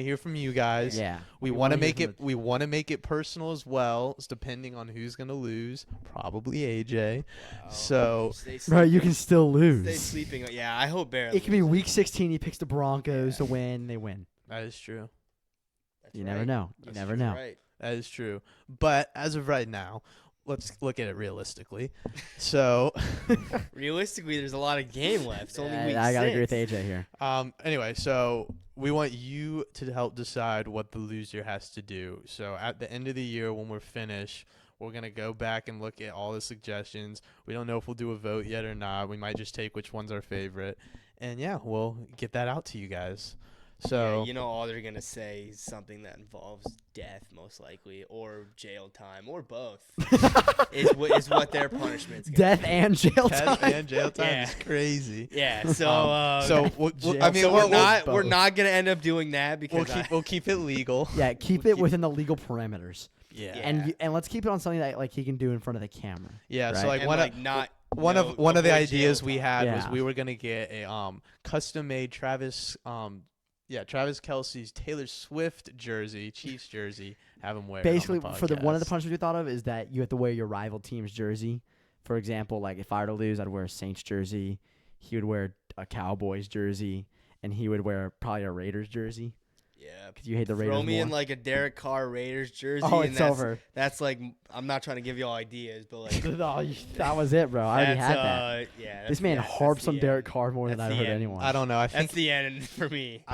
Speaker 3: hear from you guys.
Speaker 1: Yeah.
Speaker 3: We
Speaker 1: We
Speaker 3: want to
Speaker 1: wanna hear
Speaker 3: make
Speaker 1: from
Speaker 3: it. We want to make it personal as well. It's depending on who's gonna lose. Probably AJ.
Speaker 2: Wow.
Speaker 3: So-
Speaker 2: Stay
Speaker 1: Bro, you
Speaker 2: sleeping.
Speaker 1: can still
Speaker 2: Stay
Speaker 1: lose.
Speaker 2: sleeping. Yeah, I hope Bear.
Speaker 1: It can be
Speaker 2: loses.
Speaker 1: week 16. He picks the Broncos to win. They win.
Speaker 3: That is true.
Speaker 2: That's
Speaker 1: You
Speaker 2: right.
Speaker 1: never know. You
Speaker 2: That's
Speaker 1: never
Speaker 2: true,
Speaker 1: know.
Speaker 2: Right.
Speaker 3: That is true. But as of right now, let's look at it realistically. So,
Speaker 2: Realistically, there's a lot of game left. It's only week
Speaker 1: I gotta
Speaker 2: 6.
Speaker 1: agree with AJ here.
Speaker 3: anyway, so we want you to help decide what the loser has to do. So at the end of the year, when we're finished, we're gonna go back and look at all the suggestions. We don't know if we'll do a vote yet or not. We might just take which one's our favorite, and yeah, we'll get that out to you guys. So
Speaker 2: Yeah, you know, all they're gonna say is something that involves death, most likely, or jail time, or both. is what their punishment's gonna
Speaker 1: Death
Speaker 2: be.
Speaker 1: and jail
Speaker 3: death
Speaker 1: time.
Speaker 3: and jail time
Speaker 2: Yeah.
Speaker 3: is crazy.
Speaker 2: Yeah. So.
Speaker 3: So
Speaker 1: Jail.
Speaker 3: I mean,
Speaker 2: so
Speaker 3: we'll,
Speaker 2: we're not gonna end up doing that because
Speaker 3: we'll keep it legal.
Speaker 1: Yeah, keep
Speaker 2: We'll
Speaker 1: it
Speaker 2: keep-
Speaker 1: within the legal parameters.
Speaker 3: Yeah.
Speaker 2: Yeah.
Speaker 1: And let's keep it on something that like he can do in front of the camera.
Speaker 3: Yeah. So
Speaker 1: Right.
Speaker 3: like
Speaker 2: and
Speaker 3: one
Speaker 2: like
Speaker 3: of
Speaker 2: not
Speaker 3: one
Speaker 2: no,
Speaker 3: of one of the
Speaker 2: avoid jail
Speaker 3: ideas we
Speaker 2: time.
Speaker 3: had was
Speaker 1: Yeah.
Speaker 3: we were gonna get a custom made Travis Kelsey's Taylor Swift jersey, Chiefs jersey, have him wear.
Speaker 1: Basically,
Speaker 3: it on the
Speaker 1: for the one of the
Speaker 3: podcast.
Speaker 1: punishments we thought of is that you have to wear your rival team's jersey. For example, like if I were to lose, I'd wear a Saints jersey. He would wear a Cowboys jersey, and he would wear probably a Raiders jersey
Speaker 2: Yeah.
Speaker 1: because you hate the Raiders
Speaker 2: Throw me
Speaker 1: more.
Speaker 2: in like a Derek Carr Raiders jersey.
Speaker 1: Oh,
Speaker 2: and
Speaker 1: it's
Speaker 2: that's,
Speaker 1: over.
Speaker 2: That's like I'm not trying to give you all ideas, but like
Speaker 1: No, that was it, bro. I already
Speaker 2: that's,
Speaker 1: had that.
Speaker 2: Yeah.
Speaker 1: This man harps on Derek Carr more than
Speaker 2: That's
Speaker 1: I've
Speaker 2: the
Speaker 1: heard
Speaker 2: end.
Speaker 1: anyone.
Speaker 3: I don't know. I
Speaker 2: That's
Speaker 3: think
Speaker 2: the end for me.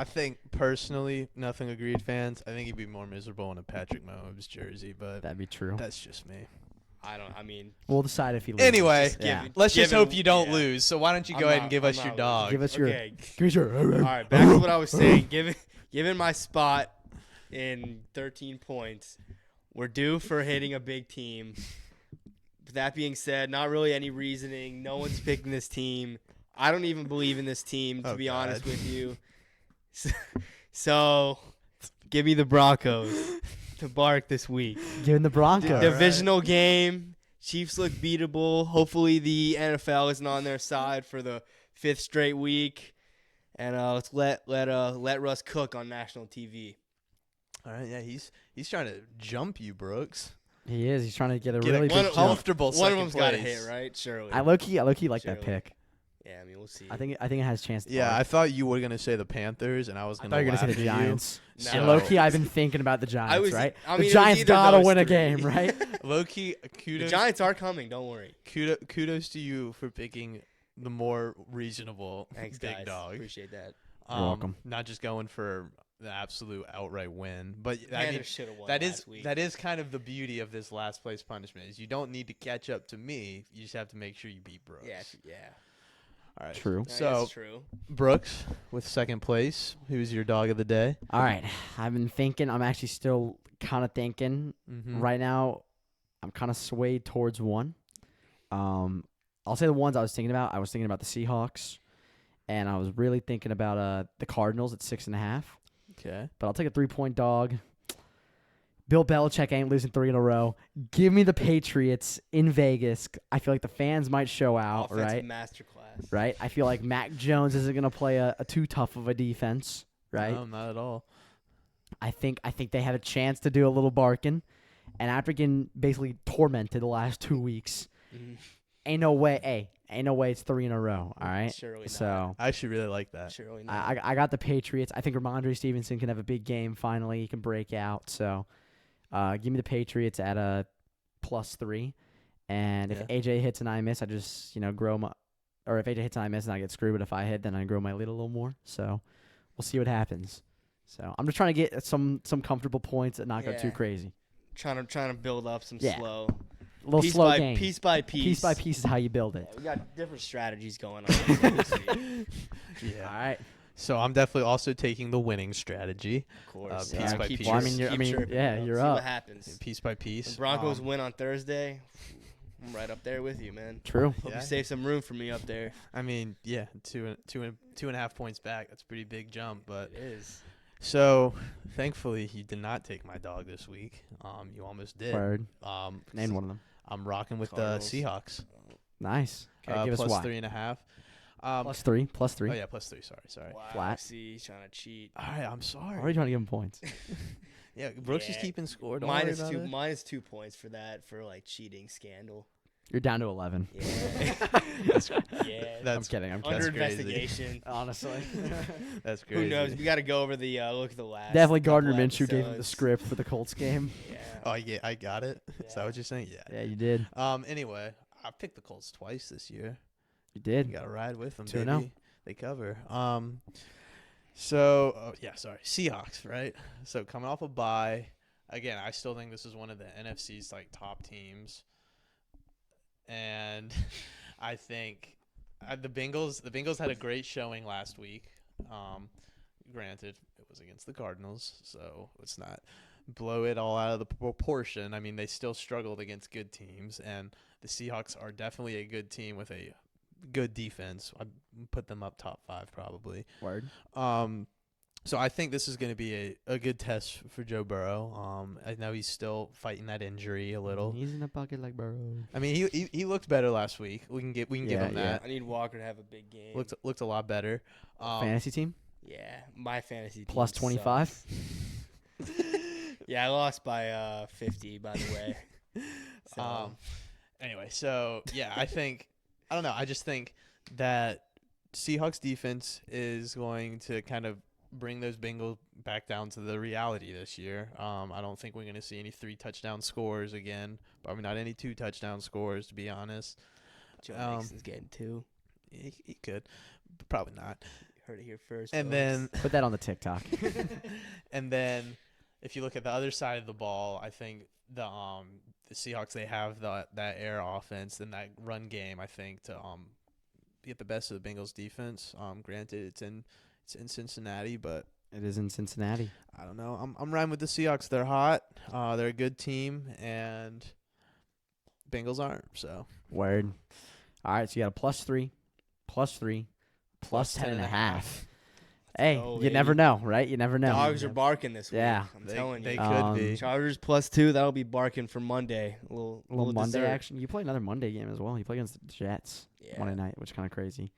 Speaker 3: personally, nothing agreed fans. I think he'd be more miserable in a Patrick Mahomes jersey, but
Speaker 1: That'd be true.
Speaker 3: that's just me.
Speaker 2: I mean,
Speaker 1: We'll decide if he loses.
Speaker 3: Anyway,
Speaker 2: Just give
Speaker 1: yeah.
Speaker 2: it-
Speaker 3: let's just
Speaker 2: given-
Speaker 3: hope you don't
Speaker 2: yeah.
Speaker 3: lose. So why don't you
Speaker 2: I'm
Speaker 3: go ahead
Speaker 2: not-
Speaker 3: and give
Speaker 2: I'm
Speaker 3: us your
Speaker 2: not
Speaker 3: dog?
Speaker 1: Give us your.
Speaker 2: okay.
Speaker 1: Give us your.
Speaker 2: All right, back to what I was saying. Given my spot in 13 points, we're due for hitting a big team. That being said, not really any reasoning. No one's picking this team. I don't even believe in this team, to
Speaker 3: Oh,
Speaker 2: be
Speaker 3: God.
Speaker 2: honest with you. So, give me the Broncos to bark this week.
Speaker 1: Giving the Broncos.
Speaker 3: All right.
Speaker 2: Divisional game. Chiefs look beatable. Hopefully the NFL isn't on their side for the 5th straight week. And let's let Russ cook on national TV.
Speaker 3: All right, yeah, he's trying to jump you, Brooks.
Speaker 1: He is. He's trying to get a
Speaker 3: Get
Speaker 1: really
Speaker 3: a
Speaker 1: big
Speaker 2: one-
Speaker 1: jump.
Speaker 3: comfortable
Speaker 2: One of
Speaker 3: second
Speaker 2: them's got to
Speaker 3: place.
Speaker 2: hit, right? Surely.
Speaker 1: I low key like that
Speaker 2: Surely.
Speaker 1: pick.
Speaker 2: Yeah, I mean, we'll see.
Speaker 1: I think it has a chance to
Speaker 3: Yeah, I
Speaker 1: bark.
Speaker 3: thought you were gonna say the Panthers, and I was
Speaker 1: I
Speaker 3: gonna.
Speaker 1: thought you were
Speaker 3: laugh
Speaker 1: gonna say the
Speaker 3: at you.
Speaker 1: Giants.
Speaker 2: No.
Speaker 1: And low key, I've been thinking about the Giants,
Speaker 2: was-
Speaker 1: right?
Speaker 2: I mean, it
Speaker 1: the
Speaker 2: was
Speaker 1: Giants
Speaker 2: either
Speaker 1: gotta
Speaker 2: those
Speaker 1: win a
Speaker 2: three.
Speaker 1: game, right?
Speaker 3: Low key,
Speaker 2: The
Speaker 3: kudos.
Speaker 2: Giants are coming. Don't worry.
Speaker 3: Kudos to you for picking the more reasonable
Speaker 2: Thanks,
Speaker 3: big
Speaker 2: guys.
Speaker 3: dog.
Speaker 2: Appreciate that.
Speaker 1: You're welcome.
Speaker 3: Not just going for the absolute outright win, but I mean,
Speaker 2: Panthers should have won
Speaker 3: that is
Speaker 2: last week.
Speaker 3: that is kind of the beauty of this last place punishment. Is you don't need to catch up to me. You just have to make sure you beat Brooks.
Speaker 2: Yeah.
Speaker 3: All right.
Speaker 1: True.
Speaker 3: So
Speaker 2: That's true.
Speaker 3: Brooks with second place. Who's your dog of the day?
Speaker 1: All right. I've been thinking. I'm actually still kind of thinking.
Speaker 3: Mm-hmm.
Speaker 1: Right now, I'm kind of swayed towards one. I'll say the ones I was thinking about. I was thinking about the Seahawks, and I was really thinking about the Cardinals at 6.5.
Speaker 3: Okay.
Speaker 1: But I'll take a 3-point dog. Bill Belichick ain't losing 3 in a row. Give me the Patriots in Vegas. I feel like the fans might show out,
Speaker 2: Offensive
Speaker 1: right?
Speaker 2: masterclass.
Speaker 1: Right. I feel like Mac Jones isn't gonna play a too tough of a defense, right?
Speaker 3: No, not at all.
Speaker 1: I think they have a chance to do a little barking, and after getting basically tormented the last 2 weeks,
Speaker 2: Mhm.
Speaker 1: ain't no way. Hey, ain't no way it's 3 in a row. All right.
Speaker 2: Surely not.
Speaker 1: So
Speaker 3: I actually really like that.
Speaker 2: Surely not.
Speaker 1: I got the Patriots. I think Ramondre Stevenson can have a big game finally. He can break out. So give me the Patriots at a +3. And if
Speaker 3: Yeah.
Speaker 1: AJ hits and I miss, I just grow my. Or if AJ hits and I miss and I get screwed, but if I hit, then I grow my lead a little more. So we'll see what happens. So I'm just trying to get some comfortable points and not go too
Speaker 2: Yeah.
Speaker 1: crazy.
Speaker 2: Trying to build up some
Speaker 1: Yeah.
Speaker 2: slow.
Speaker 1: A little
Speaker 2: piece
Speaker 1: slow
Speaker 2: by
Speaker 1: game.
Speaker 2: piece by piece.
Speaker 1: Piece by piece is how you build it.
Speaker 2: Yeah, we got different strategies going on. This week,
Speaker 1: All right.
Speaker 3: So I'm definitely also taking the winning strategy,
Speaker 2: of course.
Speaker 3: piece by
Speaker 2: Keep
Speaker 3: piece.
Speaker 1: Well, I
Speaker 2: chirping,
Speaker 1: mean, you're-
Speaker 2: keep chirping,
Speaker 1: yeah,
Speaker 2: bro.
Speaker 1: you're
Speaker 2: See
Speaker 1: up.
Speaker 2: what happens.
Speaker 3: piece by piece.
Speaker 2: When Broncos win on Thursday, I'm right up there with you, man.
Speaker 1: True.
Speaker 2: Hope
Speaker 3: Yeah.
Speaker 2: you save some room for me up there.
Speaker 3: I mean, yeah, two and a half points back. That's a pretty big jump. But
Speaker 2: It is.
Speaker 3: so thankfully, you did not take my dog this week. You almost did.
Speaker 1: Word.
Speaker 3: Um,
Speaker 1: Name one of them.
Speaker 3: I'm rocking with the
Speaker 2: Cardinals.
Speaker 3: Seahawks.
Speaker 1: Nice. Okay, give us
Speaker 3: Plus
Speaker 1: why.
Speaker 3: 3.5.
Speaker 1: +3. +3.
Speaker 3: Oh yeah, +3. Sorry.
Speaker 2: Wow.
Speaker 1: Flat.
Speaker 2: See, he's trying to cheat.
Speaker 3: All right, I'm sorry.
Speaker 1: Why are you trying to give him points?
Speaker 3: Yeah, Brooks is
Speaker 2: Yeah.
Speaker 3: keeping score. Don't
Speaker 2: Mine
Speaker 3: worry
Speaker 2: is
Speaker 3: about
Speaker 2: two.
Speaker 3: it.
Speaker 2: Mine is 2 points for that for like cheating scandal.
Speaker 1: You're down to 11.
Speaker 2: Yeah.
Speaker 3: That's,
Speaker 2: Yeah.
Speaker 1: I'm
Speaker 3: that's
Speaker 1: kidding. I'm
Speaker 2: Under
Speaker 1: kidding.
Speaker 3: crazy.
Speaker 2: investigation.
Speaker 1: Honestly.
Speaker 3: that's crazy.
Speaker 2: Who knows? We got to go over the look at the last.
Speaker 1: Definitely Gardner
Speaker 2: couple
Speaker 1: Minshew gave him the
Speaker 2: episodes.
Speaker 1: script for the Colts game.
Speaker 2: Yeah.
Speaker 3: Oh yeah, I got it. Is that
Speaker 2: Yeah.
Speaker 3: what you're saying? Yeah.
Speaker 1: Yeah, you did.
Speaker 3: Anyway, I picked the Colts twice this year.
Speaker 1: You
Speaker 3: You
Speaker 1: did.
Speaker 3: got to ride with them,
Speaker 1: 2-0.
Speaker 3: baby. They cover. So yeah, sorry, Seahawks, right? So coming off a bye, again, I still think this is one of the NFC's like top teams, and I think the Bengals had a great showing last week. Granted, it was against the Cardinals, so let's not blow it all out of the proportion. I mean, they still struggled against good teams, and the Seahawks are definitely a good team with a good defense. I put them up top 5 probably.
Speaker 1: Word.
Speaker 3: So I think this is going to be a good test for Joe Burrow. I know he's still fighting that injury a little.
Speaker 1: He's in a bucket like Burrow.
Speaker 3: I mean, he looked better last week. We can give him
Speaker 1: Yeah,
Speaker 3: that.
Speaker 2: I need Walker to have a big game.
Speaker 3: Looked a lot better.
Speaker 1: Fantasy team?
Speaker 2: Yeah, my fantasy team
Speaker 1: Plus 25?
Speaker 2: sucks. Yeah, I lost by 50, by the way. So,
Speaker 3: Anyway, so yeah, I don't know. I just think that Seahawks defense is going to kind of bring those Bengals back down to the reality this year. I don't think we're going to see any 3-touchdown scores again. Probably not any 2-touchdown scores, to be honest.
Speaker 2: Joe Mixon's getting 2.
Speaker 3: He could, but probably not.
Speaker 2: Heard it here first.
Speaker 3: And
Speaker 2: folks.
Speaker 3: then
Speaker 1: Put that on the TikTok.
Speaker 3: and then if you look at the other side of the ball, I think the Seahawks, they have that air offense and that run game, I think, to get the best of the Bengals defense. Granted, it's in Cincinnati, but
Speaker 1: It is in Cincinnati.
Speaker 3: I don't know. I'm riding with the Seahawks. They're hot. They're a good team, and Bengals aren't. So
Speaker 1: Word. All right, so you got a +3, +3, plus 10.5. Hey,
Speaker 2: go,
Speaker 1: you never
Speaker 2: baby.
Speaker 1: know, right? You never know.
Speaker 2: Dogs are barking this week.
Speaker 1: Yeah.
Speaker 2: I'm telling
Speaker 3: They
Speaker 2: you.
Speaker 3: could be.
Speaker 2: Chargers +2. That'll be barking for Monday. A little
Speaker 1: Monday
Speaker 2: dessert.
Speaker 1: action. You play another Monday game as well. You play against the Jets
Speaker 2: Yeah.
Speaker 1: Monday night, which is kind of crazy.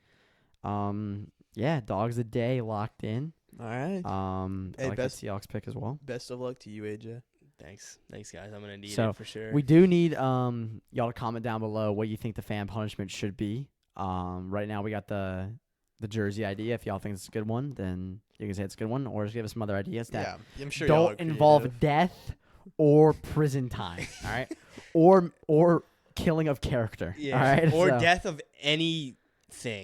Speaker 1: Yeah, dogs a day locked in.
Speaker 3: All right.
Speaker 1: I
Speaker 3: Hey,
Speaker 1: like
Speaker 3: best-
Speaker 1: that Seahawks pick as well.
Speaker 3: Best of luck to you, AJ.
Speaker 2: Thanks, guys. I'm gonna need
Speaker 1: So,
Speaker 2: it for sure.
Speaker 1: We do need y'all to comment down below what you think the fan punishment should be. Right now we got the jersey idea. If y'all think it's a good one, then you can say it's a good one, or just give us some other ideas that
Speaker 3: Yeah, I'm sure y'all are
Speaker 1: don't involve
Speaker 3: creative.
Speaker 1: death or prison time. All right, or killing of character.
Speaker 2: yeah.
Speaker 1: All right,
Speaker 2: Or
Speaker 1: So-
Speaker 2: death of anything.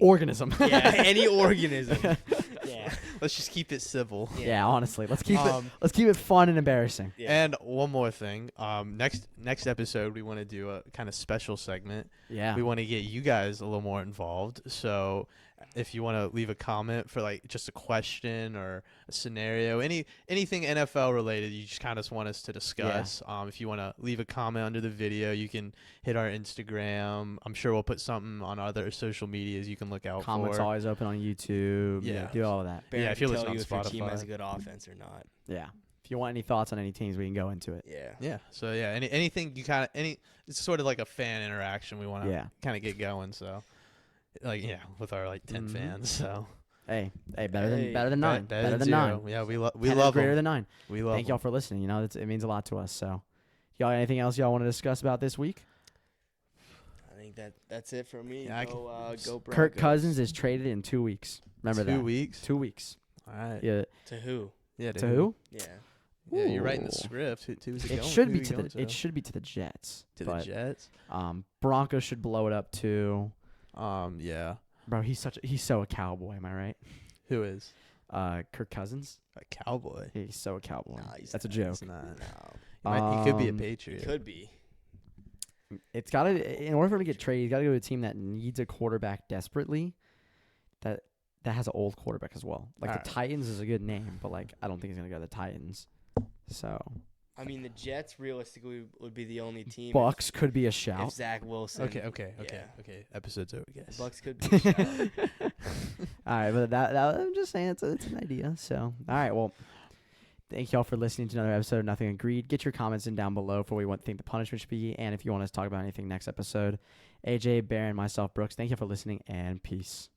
Speaker 1: organism.
Speaker 2: yeah, any organism. Yeah.
Speaker 3: Let's just keep it civil.
Speaker 1: Yeah, honestly, let's keep
Speaker 3: Um,
Speaker 1: it fun and embarrassing.
Speaker 2: Yeah.
Speaker 3: And one more thing. Next episode we want to do a kind of special segment.
Speaker 1: Yeah,
Speaker 3: We want to get you guys a little more involved. So if you want to leave a comment for like just a question or a scenario, anything NFL related, you just kind of want us to discuss. If you want to leave a comment under the video, you can hit our Instagram. I'm sure we'll put something on other social medias you can look out
Speaker 1: comments
Speaker 3: for.
Speaker 1: always open on YouTube.
Speaker 3: Yeah.
Speaker 1: do all of that.
Speaker 2: Barry
Speaker 3: if
Speaker 2: can
Speaker 3: you're
Speaker 2: tell
Speaker 3: listening
Speaker 2: you
Speaker 3: on
Speaker 2: if your team has
Speaker 3: Spotify.
Speaker 2: a good offense or not.
Speaker 1: Yeah. If you want any thoughts on any teams, we can go into it.
Speaker 2: Yeah.
Speaker 3: Yeah. So yeah, anything you kind of it's sort of like a fan interaction we want to
Speaker 1: Yeah.
Speaker 3: kind of get going. So like with our like 10
Speaker 1: Mhm.
Speaker 3: fans. So
Speaker 1: Hey, better
Speaker 2: Hey,
Speaker 1: than nine. Better than
Speaker 3: zero.
Speaker 1: nine.
Speaker 3: Yeah, we
Speaker 1: 10 is
Speaker 3: love
Speaker 1: greater
Speaker 3: them.
Speaker 1: than 9.
Speaker 3: We love
Speaker 1: Thank y'all for listening. You know, it means a lot to us. So, y'all got anything else y'all want to discuss about this week?
Speaker 2: I think that's it for me.
Speaker 3: Yeah, I
Speaker 2: go Broncos.
Speaker 1: Kirk Cousins is traded in 2 weeks. Remember that.
Speaker 3: 2 weeks.
Speaker 1: 2 weeks.
Speaker 3: All right.
Speaker 1: Yeah.
Speaker 2: To who?
Speaker 3: Yeah.
Speaker 1: To
Speaker 3: dude.
Speaker 1: who?
Speaker 2: Yeah.
Speaker 3: Yeah, you're writing the
Speaker 1: Ooh.
Speaker 3: script. Who's
Speaker 1: It
Speaker 3: going?
Speaker 1: should
Speaker 3: Who
Speaker 1: be
Speaker 3: you
Speaker 1: to
Speaker 3: going
Speaker 1: the. It should be to the Jets.
Speaker 3: to the
Speaker 1: but,
Speaker 3: Jets.
Speaker 1: Broncos should blow it up too.
Speaker 3: Yeah.
Speaker 1: Bro, he's so a cowboy. Am I right?
Speaker 3: Who is
Speaker 1: Kirk Cousins.
Speaker 3: a cowboy?
Speaker 1: He's so a cowboy.
Speaker 2: Nah, he's
Speaker 1: That's a
Speaker 2: not.
Speaker 1: joke.
Speaker 3: It's not.
Speaker 2: No.
Speaker 3: He could be a
Speaker 1: Um,
Speaker 2: He
Speaker 3: Patriot.
Speaker 2: could be.
Speaker 1: It's got to, in order for him to get traded, he's got to go to a team that needs a quarterback desperately. That has an old quarterback as well. Like
Speaker 3: Alright.
Speaker 1: the Titans is a good name, but like I don't think he's gonna go to the Titans. So
Speaker 2: I mean, the Jets realistically would be the only team.
Speaker 1: Bucks could be a
Speaker 2: If
Speaker 1: shout.
Speaker 2: Zach Wilson.
Speaker 3: Okay.
Speaker 2: Yeah.
Speaker 3: Episode's over,
Speaker 2: The
Speaker 3: guys.
Speaker 2: Bucks could be a shout.
Speaker 1: All right, but that I'm just saying it's an idea. So all right, well, thank y'all for listening to another episode of Nothing Agreed. Get your comments in down below for what you think the punishment should be, and if you want us to talk about anything next episode. AJ, Baron, myself, Brooks. Thank you for listening, and peace.